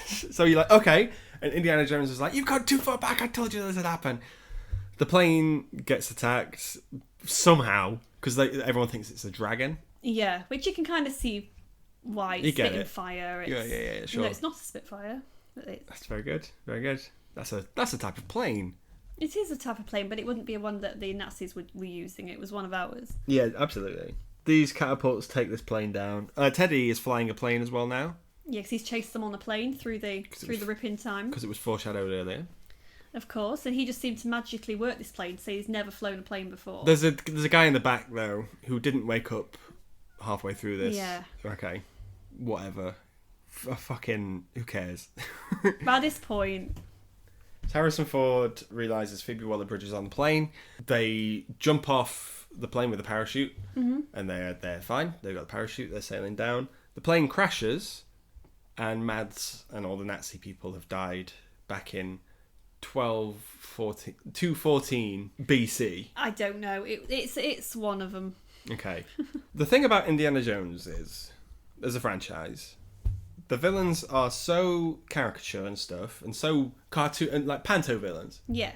so you're like okay, and Indiana Jones was like, "You've gone too far back. I told you this would happen." The plane gets attacked somehow because everyone thinks it's a dragon. Yeah, which you can kind of see why it's spitting fire. Yeah, sure. No, it's not a Spitfire. That's very good. Very good. That's a type of plane. It is a type of plane, but it wouldn't be one that the Nazis were using. It was one of ours. Yeah, absolutely. These catapults take this plane down. Teddy is flying a plane as well now. Yeah, because he's chased them on the plane through the rip in time. Because it was foreshadowed earlier. Of course, and he just seemed to magically work this plane, so he's never flown a plane before. There's a guy in the back though who didn't wake up halfway through this. Yeah. Okay. Whatever. Fucking who cares? By this point, Harrison Ford realizes Phoebe Waller-Bridge is on the plane. They jump off the plane with the parachute, and they're fine. They've got the parachute. They're sailing down. The plane crashes, and Mads and all the Nazi people have died back in 214 BC. I don't know. It's one of them. Okay. The thing about Indiana Jones is, as a franchise, the villains are so caricature and stuff, and so cartoon and like panto villains. Yeah.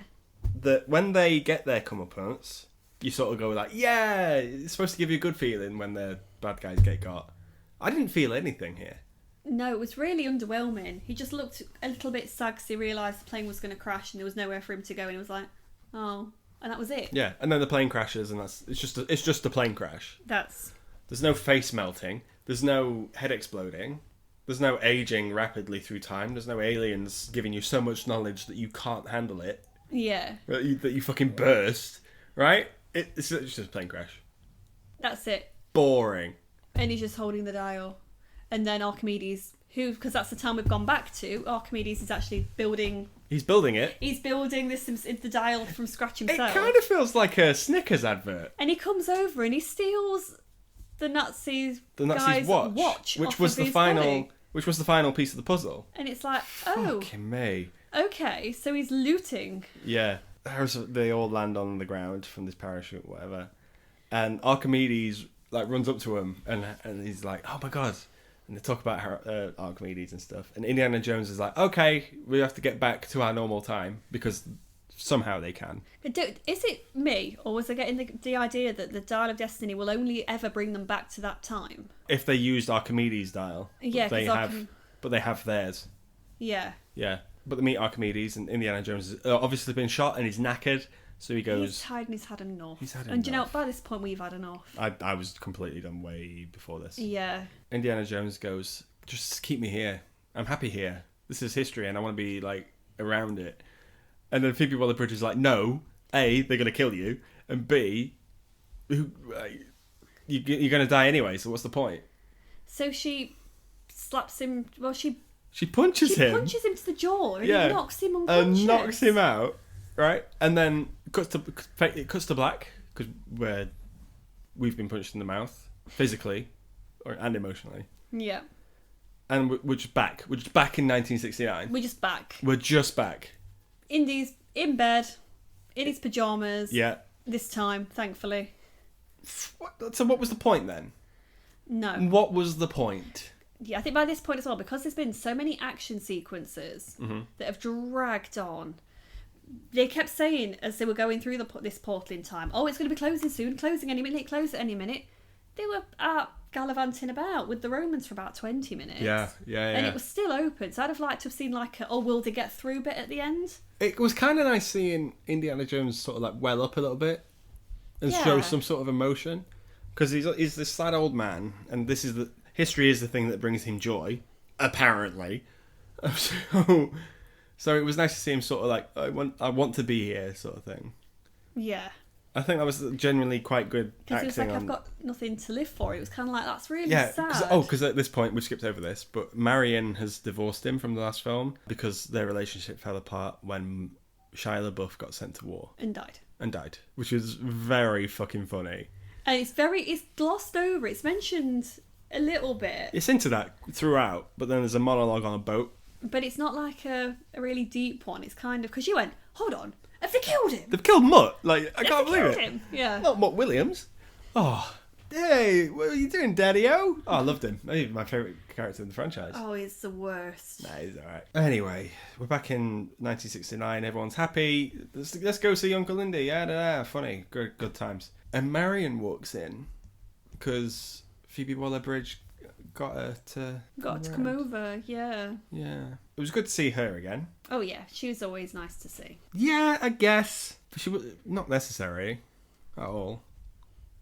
That when they get their comeuppance, you sort of go like, yeah, it's supposed to give you a good feeling when the bad guys get got. I didn't feel anything here. No, it was really underwhelming. He just looked a little bit sad because he realised the plane was going to crash and there was nowhere for him to go, and he was like, oh, and that was it. Yeah, and then the plane crashes, and it's just a plane crash. There's no face melting. There's no head exploding. There's no aging rapidly through time. There's no aliens giving you so much knowledge that you can't handle it. Yeah. That you fucking burst, right? It's just a plane crash. That's it. Boring. And he's just holding the dial. And then Archimedes, because that's the time we've gone back to, Archimedes is actually building... He's building it. He's building the dial from scratch himself. It kind of feels like a Snickers advert. And he comes over and he steals the Nazis' watch which was the final piece of the puzzle. And it's like, oh, fucking me. Okay, so he's looting. Yeah, they all land on the ground from this parachute, whatever, and Archimedes like runs up to him and he's like, "Oh my god!" And they talk about Archimedes and stuff. And Indiana Jones is like, "Okay, we have to get back to our normal time because somehow they can." Is it me, or was I getting the idea that the Dial of Destiny will only ever bring them back to that time? If they used Archimedes' dial, yeah, but they have theirs. Yeah. Yeah, but they meet Archimedes, and Indiana Jones has obviously been shot and he's knackered, so he goes. He's tired and he's had enough. And you know, by this point we've had enough. I was completely done way before this. Yeah. Indiana Jones goes, "Just keep me here. I'm happy here. This is history, and I want to be like around it." And then Phoebe Waller-Bridge is like, "No, A, they're gonna kill you, and B, you're gonna die anyway. So what's the point?" So she slaps him. Well, she punches him. She punches him to the jaw, and it knocks him unconscious. And knocks him out, right? And then it cuts to black because we've been punched in the mouth physically and emotionally. Yeah. And we're just back. We're just back in 1969. We're just back. We're just back. Indy's in bed, in his pajamas. Yeah. This time, thankfully. So what was the point then? No. What was the point? Yeah, I think by this point as well, because there's been so many action sequences that have dragged on, they kept saying as they were going through this portal in time, "Oh, it's going to be closing soon, closing any minute, close at any minute." They were gallivanting about with the Romans for about 20 minutes. Yeah. And it was still open, so I'd have liked to have seen like will they get through bit at the end? It was kind of nice seeing Indiana Jones sort of like well up a little bit and show some sort of emotion, because he's this sad old man, and history is the thing that brings him joy, apparently. So it was nice to see him sort of like, I want to be here sort of thing. Yeah. I think that was genuinely quite good acting. Because he was like, I've got nothing to live for. It was kind of like, that's really sad. Because at this point, we skipped over this, but Marion has divorced him from the last film because their relationship fell apart when Shia LaBeouf got sent to war. And died. Which is very fucking funny. And it's glossed over. It's mentioned a little bit. It's into that throughout, but then there's a monologue on a boat. But it's not like a really deep one. It's kind of, because you went, hold on, have they killed him? They've killed Mutt. Like, I can't believe it. Him? Yeah. Not Mutt Williams. Oh, hey, what are you doing, Daddy-O? Oh, I loved him. He's my favourite character in the franchise. Oh, he's the worst. Nah, he's alright. Anyway, we're back in 1969. Everyone's happy. Let's go see Uncle Indy. Yeah, funny. Good times. And Marion walks in because Phoebe Waller-Bridge got her to come over. Yeah. It was good to see her again. Oh yeah, she was always nice to see. Yeah, I guess, but she was not necessary at all.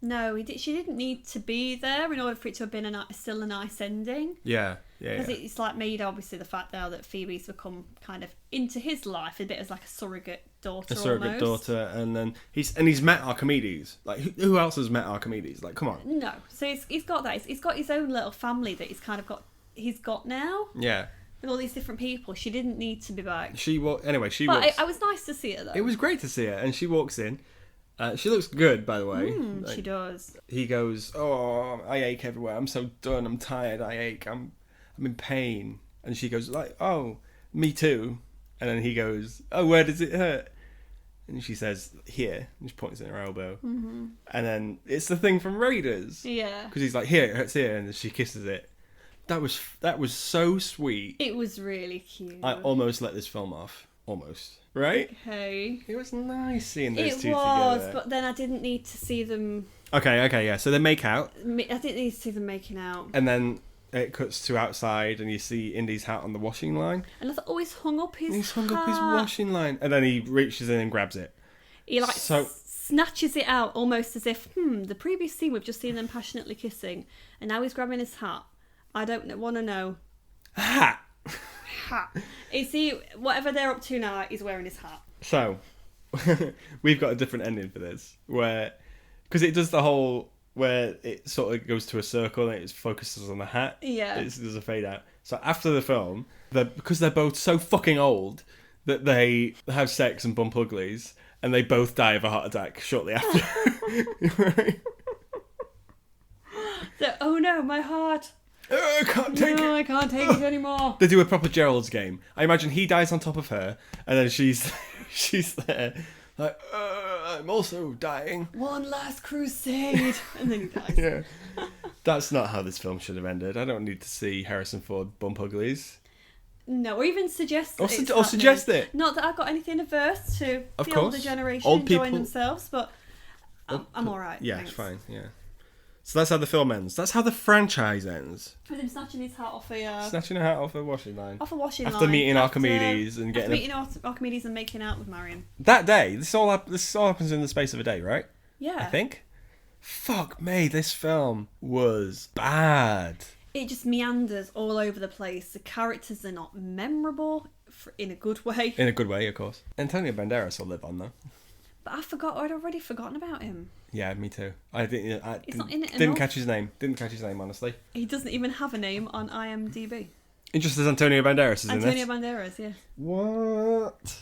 No, she didn't need to be there in order for it to have been still a nice ending. Yeah. Because it's like made obviously the fact now that Phoebe's become kind of into his life a bit as like a surrogate daughter. Daughter, and then he's met Archimedes. Like who else has met Archimedes? Like, come on. No, so he's got that. He's got his own little family that he's got now. Yeah. With all these different people, she didn't need to be back. She walks. I was nice to see her though. It was great to see her, and she walks in, She looks good, by the way. She does. He goes, "Oh, I ache everywhere. I'm so done. I'm tired. I ache. I'm in pain." And she goes, like, "Oh, me too." And then he goes, "Oh, where does it hurt?" And she says, "Here." And she points at her elbow. Mm-hmm. And then it's the thing from Raiders. Yeah. Because he's like, "Here, it hurts here," and then she kisses it. That was so sweet. It was really cute. I almost let this film off. Almost. Right? Okay. It was nice seeing those two together. together. But then I didn't need to see them... Okay, yeah. So they make out. I didn't need to see them making out. And then it cuts to outside and you see Indy's hat on the washing line. And I thought, oh, he's hung up his hat. He's hung up his washing line. And then he reaches in and grabs it. He snatches it out almost as if, the previous scene we've just seen them passionately kissing. And now he's grabbing his hat. I don't want to know. Hat! Is he, whatever they're up to now, he's wearing his hat. So, we've got a different ending for this. Where, because it does the whole, where it sort of goes to a circle and it focuses on the hat. Yeah. There's a fade out. So after the film, because they're both so fucking old that they have sex and bump uglies, and they both die of a heart attack shortly after. Right? So, oh no, my heart. I can't take it. I can't take it anymore. They do a proper Gerald's game. I imagine he dies on top of her, and then she's there, like, I'm also dying. One last crusade. And then he dies. Yeah. That's not how this film should have ended. I don't need to see Harrison Ford bump uglies. No, or even suggest Or suggest it. Not that I've got anything averse to of the course. older generation Old enjoying people, themselves, but I'm alright. Yeah, thanks. it's fine, yeah. So that's how the film ends. That's how the franchise ends. With him snatching his hat off a... Snatching a hat off a washing line. Off a washing line. After meeting Archimedes and getting... meeting Archimedes and making out with Marion. That day, this all happens in the space of a day, right? Yeah. I think. Fuck me, this film was bad. It just meanders all over the place. The characters are not memorable in a good way. In a good way, of course. Antonio Banderas will live on, though. But I'd already forgotten about him. Yeah, me too. I didn't enough. catch his name. Didn't catch his name, honestly. He doesn't even have a name on IMDb. It's just as Antonio Banderas is Antonio in it. Banderas, yeah. What?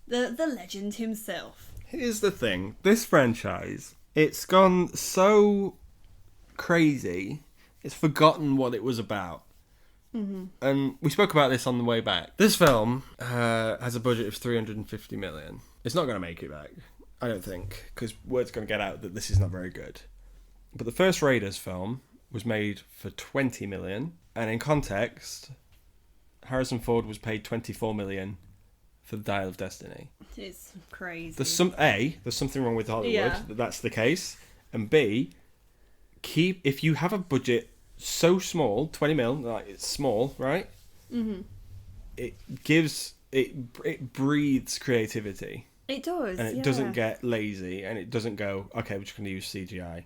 The legend himself. Here's the thing. This franchise, it's gone so crazy, it's forgotten what it was about. Mm-hmm. And we spoke about this on the way back. This film has a budget of 350 million. It's not going to make it back, I don't think, because word's going to get out that this is not very good. But the first Raiders film was made for 20 million, and in context, Harrison Ford was paid 24 million for the Dial of Destiny. It's crazy. There's something wrong with Hollywood that that's the case, and B, if you have a budget so small, 20 mil, like it's small, right? Mm-hmm. It breathes creativity. It does, and it doesn't get lazy, and it doesn't go, okay, we're just going to use CGI.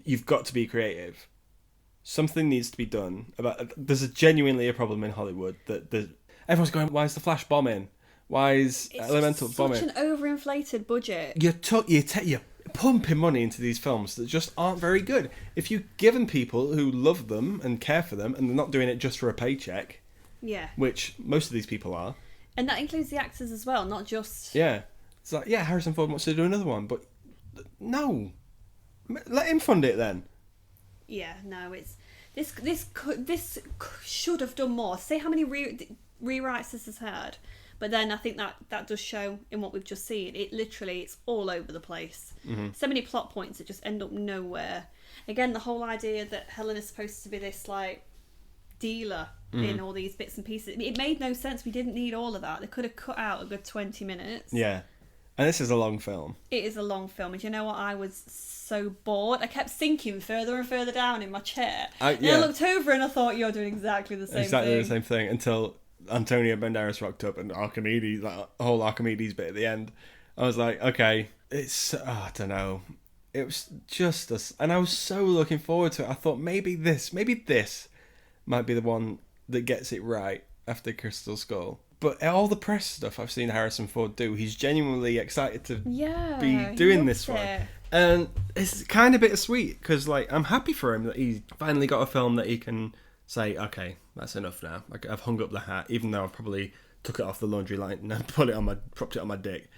You've got to be creative. Something needs to be done. There's genuinely a problem in Hollywood that everyone's going, why is the Flash bombing? Why is Elemental bombing? It's such an overinflated budget. You're pumping money into these films that just aren't very good. If you give them people who love them and care for them, and they're not doing it just for a paycheck, which most of these people are. And that includes the actors as well, not just... Yeah. It's like, yeah, Harrison Ford wants to do another one, but no. Let him fund it then. Yeah, no, it's... This should have done more. See how many rewrites this has had. But then I think that does show in what we've just seen. It's all over the place. Mm-hmm. So many plot points that just end up nowhere. Again, the whole idea that Helen is supposed to be this, like, dealer in all these bits and pieces. It made no sense. We didn't need all of that. They could have cut out a good 20 minutes. Yeah. And this is a long film. It is a long film. And you know what? I was so bored. I kept sinking further and further down in my chair. And I looked over and I thought, you're doing exactly the same thing. Exactly the same thing until Antonio Banderas rocked up and Archimedes, that whole Archimedes bit at the end. I was like, okay, I don't know. It was just us. And I was so looking forward to it. I thought maybe this might be the one that gets it right after Crystal Skull. But all the press stuff I've seen Harrison Ford do, he's genuinely excited to be doing this one. And it's kind of bittersweet because, like, I'm happy for him that he's finally got a film that he can say, okay, that's enough now. Like, I've hung up the hat, even though I've probably took it off the laundry line and I propped it on my dick.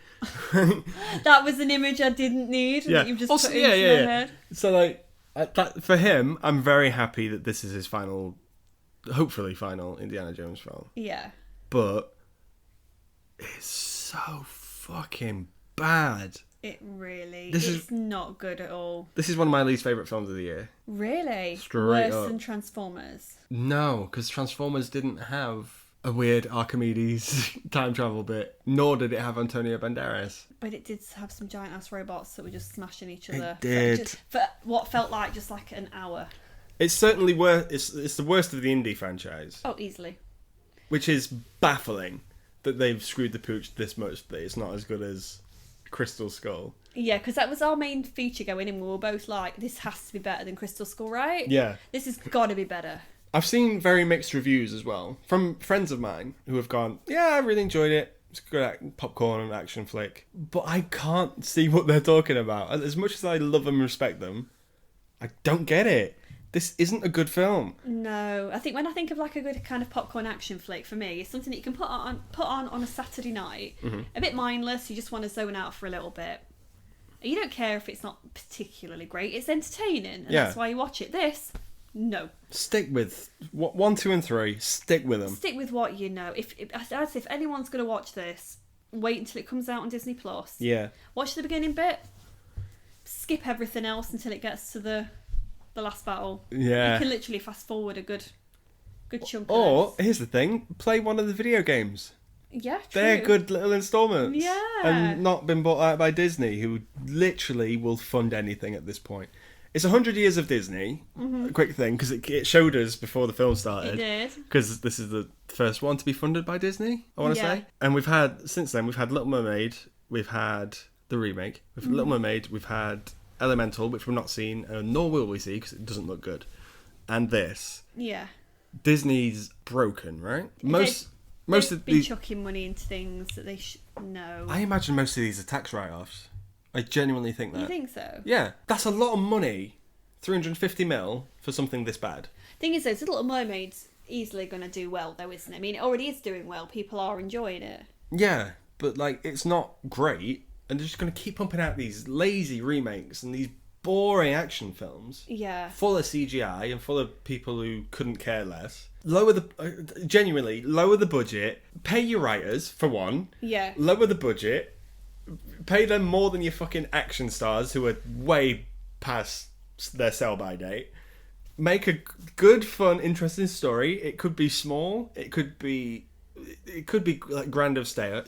That was an image I didn't need. Yeah. That you've just Also, put into my head. So like for him, I'm very happy that this is his hopefully final Indiana Jones film. Yeah. But it's so fucking bad. It really. It's not good at all. This is one of my least favourite films of the year. Really? Straight Worse up. than Transformers? No, because Transformers didn't have a weird Archimedes time travel bit, nor did it have Antonio Banderas. But it did have some giant ass robots that were just smashing each other. It did. For what felt like just like an hour. It's certainly it's the worst of the indie franchise. Oh, easily. Which is baffling that they've screwed the pooch this much that it's not as good as Crystal Skull. Yeah, because that was our main feature going in. We were both like, this has to be better than Crystal Skull, right? Yeah. This has got to be better. I've seen very mixed reviews as well from friends of mine who have gone, yeah, I really enjoyed it. It's a good popcorn and action flick. But I can't see what they're talking about. As much as I love and respect them, I don't get it. This isn't a good film. No, I think when I think of like a good kind of popcorn action flick, for me, it's something that you can put on a Saturday night. Mm-hmm. A bit mindless. You just want to zone out for a little bit. You don't care if it's not particularly great. It's entertaining, and that's why you watch it. This, no. Stick with 1, 2, and 3. Stick with them. Stick with what you know. If anyone's going to watch this, wait until it comes out on Disney Plus. Yeah. Watch the beginning bit. Skip everything else until it gets to the last battle. Yeah. You can literally fast forward a good chunk. Or here's the thing: play one of the video games. Yeah, true. They're good little installments. Yeah. And not been bought out by Disney, who literally will fund anything at this point. It's 100 years of Disney. Mm-hmm. A quick thing, because it showed us before the film started. It did. Because this is the first one to be funded by Disney, I want to say. And since then, we've had Little Mermaid, we've had the remake, we've had Little Mermaid, we've had Elemental, which we've not seen, nor will we see, because it doesn't look good. And this. Yeah. Disney's broken, right? Most of these chucking money into things that they no. I imagine most of these are tax write-offs. I genuinely think that. You think so? Yeah, that's a lot of money. 350 mil for something this bad. Thing is, though, Little Mermaid's easily going to do well, though, isn't it? I mean, it already is doing well. People are enjoying it. Yeah, but like it's not great, and they're just going to keep pumping out these lazy remakes and these boring action films. Yeah. Full of CGI and full of people who couldn't care less. Genuinely lower the budget. Pay your writers for one. Yeah. Lower the budget. Pay them more than your fucking action stars who are way past their sell-by date. Make a good, fun, interesting story. It could be small. It could be like grand of scale,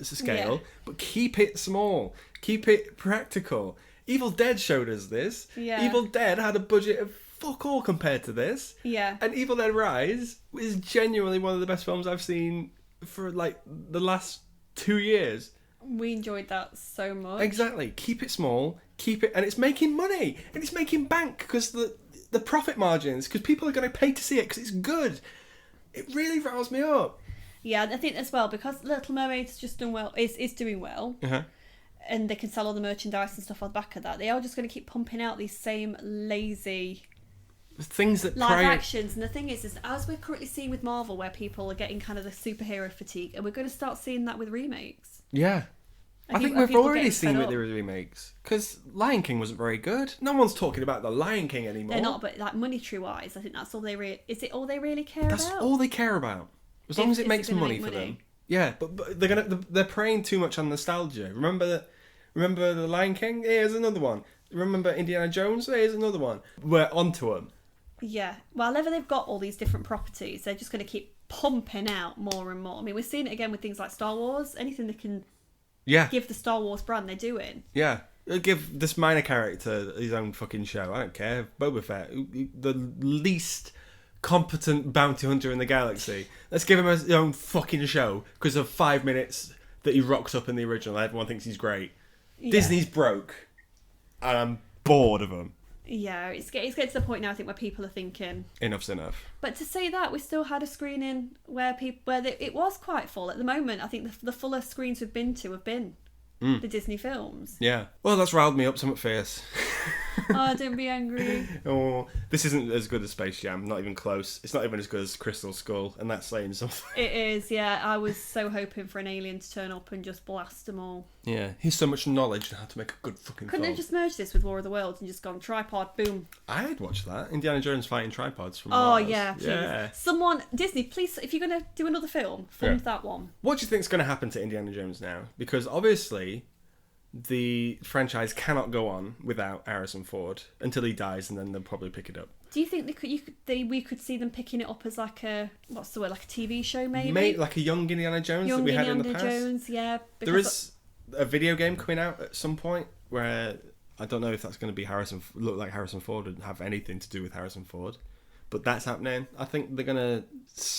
but keep it small. Keep it practical. Evil Dead showed us this. Yeah. Evil Dead had a budget of fuck all compared to this. Yeah. And Evil Dead Rise is genuinely one of the best films I've seen for like the last 2 years. We enjoyed that so much. Exactly. Keep it small. Keep it, and it's making money, and it's making bank because the profit margins, because people are going to pay to see it because it's good. It really riles me up. Yeah, I think as well because Little Mermaid's just done well. Is doing well. Uh-huh. And they can sell all the merchandise and stuff on the back of that. They are just going to keep pumping out these same lazy things that live actions. And the thing is as we're currently seeing with Marvel, where people are getting kind of the superhero fatigue, and we're going to start seeing that with remakes. Yeah. I think we've already seen it with the remakes. Because Lion King wasn't very good. No one's talking about the Lion King anymore. They're not, but like monetary wise, I think that's all is it all they really care about? That's all they care about. As long as it makes money for them. Yeah, but they're preying too much on nostalgia. Remember the Lion King? Here's another one. Remember Indiana Jones? Here's another one. We're onto them. Yeah. Well, whenever they've got all these different properties, they're just going to keep pumping out more and more. I mean, we're seeing it again with things like Star Wars. Anything they can give the Star Wars brand, they're doing. Yeah. Give this minor character his own fucking show. I don't care. Boba Fett, the least competent bounty hunter in the galaxy. Let's give him his own fucking show because of 5 minutes that he rocks up in the original. Everyone thinks he's great. Yeah. Disney's broke, and I'm bored of them. Yeah, it's getting to the point now, I think, where people are thinking enough's enough. But to say that, we still had a screening where it was quite full. At the moment, I think the fullest screens we've been to have been the Disney films. Yeah. Well, that's riled me up somewhat fierce. Oh, don't be angry. Oh, this isn't as good as Space Jam. Not even close. It's not even as good as Crystal Skull, and that's saying something. It is, yeah. I was so hoping for an alien to turn up and just blast them all. Yeah, here's so much knowledge on how to make a good fucking Couldn't film. have just merged this with War of the Worlds and just gone tripod, boom. I'd watch that. Indiana Jones fighting tripods from Oh, Mars. yeah, please. Yeah. Someone, Disney, please, if you're going to do another film, fund that one. What do you think's going to happen to Indiana Jones now? Because obviously, the franchise cannot go on without Harrison Ford until he dies, and then they'll probably pick it up. Do you think we could see them picking it up as like a, what's the word, like a TV show maybe? Like a young Indiana Jones Young that we had in Indiana the past. Jones, yeah. There is a video game coming out at some point where I don't know if that's going to be look like Harrison Ford and have anything to do with Harrison Ford, but that's happening. I think they're going to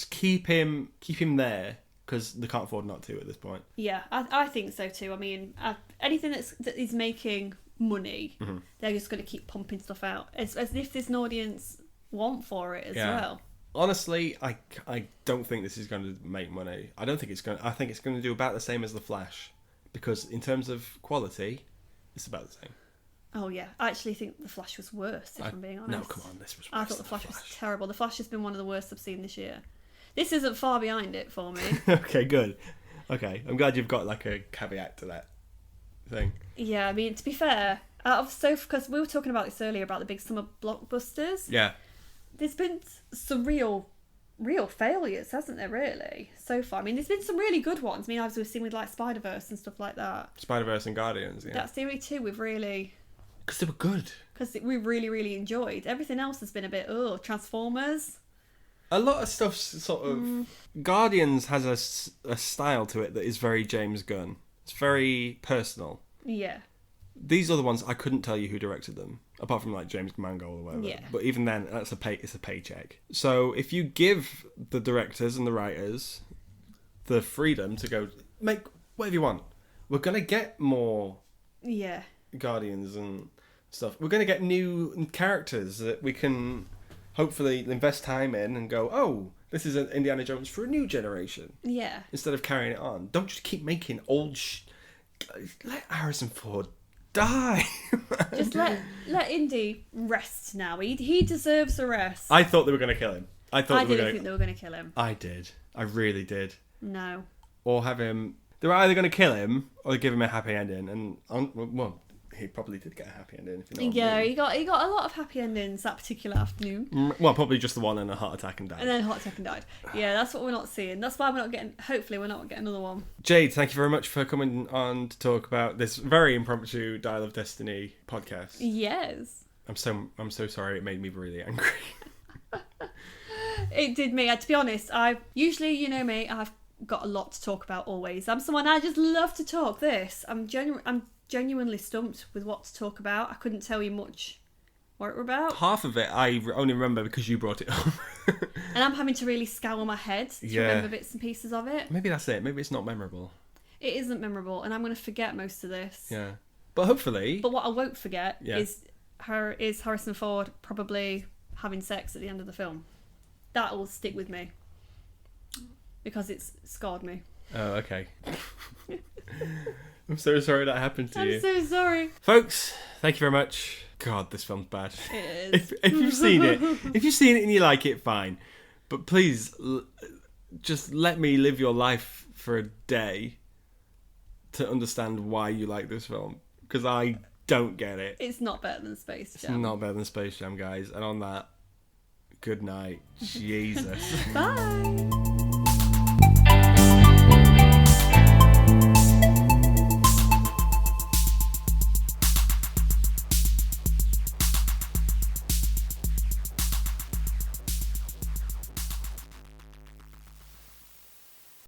keep him there because they can't afford not to at this point. Yeah, I think so too. I mean, anything that is making money, they're just going to keep pumping stuff out as if there's an audience want for it as well. Honestly, I don't think this is going to make money. I think it's going to do about the same as The Flash, because in terms of quality, it's about the same. Oh yeah, I actually think The Flash was worse, if I'm being honest. No, come on, this was worse. I thought The Flash was terrible. The Flash has been one of the worst I've seen this year. This isn't far behind it for me. Okay, good. Okay, I'm glad you've got like a caveat to that thing. Yeah, I mean, to be fair, because we were talking about this earlier about the big summer blockbusters. Yeah. There's been some real failures, hasn't there, really, so far? I mean, there's been some really good ones. I mean, as we've seen with like Spider-Verse and stuff like that. Spider-Verse and Guardians, yeah. That's the only two we've really... Because they were good. Because we really, really enjoyed. Everything else has been a bit, Transformers. A lot of stuff's sort of... Guardians has a style to it that is very James Gunn. It's very personal. Yeah. These other ones, I couldn't tell you who directed them, apart from like James Mangold or whatever. Yeah. But even then, it's a paycheck. So if you give the directors and the writers the freedom to go, make whatever you want, we're going to get more Guardians and stuff. We're going to get new characters that we can hopefully invest time in and go, oh, this is an Indiana Jones for a new generation. Yeah. Instead of carrying it on. Don't just keep making old let Harrison Ford die. Just let Indy rest now. He deserves a rest. I thought they were going to kill him. I didn't think they were going to kill him. I did. I really did. No. Or have him... They were either going to kill him or give him a happy ending. And, well, he probably did get a happy ending, if you know what I mean. he got a lot of happy endings that particular afternoon. Well, probably just the one and a heart attack and died. And then a heart attack and died. Yeah, that's what we're not seeing. That's why we're not getting... Hopefully we're not getting another one. Jade, thank you very much for coming on to talk about this very impromptu Dial of Destiny podcast. Yes. I'm so sorry it made me really angry. It did me. To be honest, usually, you know me, I've got a lot to talk about always. I'm someone, I just love to talk. I'm genuinely stumped with what to talk about. I couldn't tell you much what it were about. Half of it I only remember because you brought it up. And I'm having to really scour my head to remember bits and pieces of it. Maybe that's it. Maybe it's not memorable. It isn't memorable, and I'm going to forget most of this. Yeah. But hopefully... But what I won't forget is Harrison Ford probably having sex at the end of the film. That will stick with me. Because it's scarred me. Oh, okay. I'm so sorry that happened to you. I'm so sorry. Folks, thank you very much. God, this film's bad. It is. If you've seen it, and you like it, fine. But please, just let me live your life for a day to understand why you like this film. Because I don't get it. It's not better than Space Jam. It's not better than Space Jam, guys. And on that, good night. Jesus. Bye.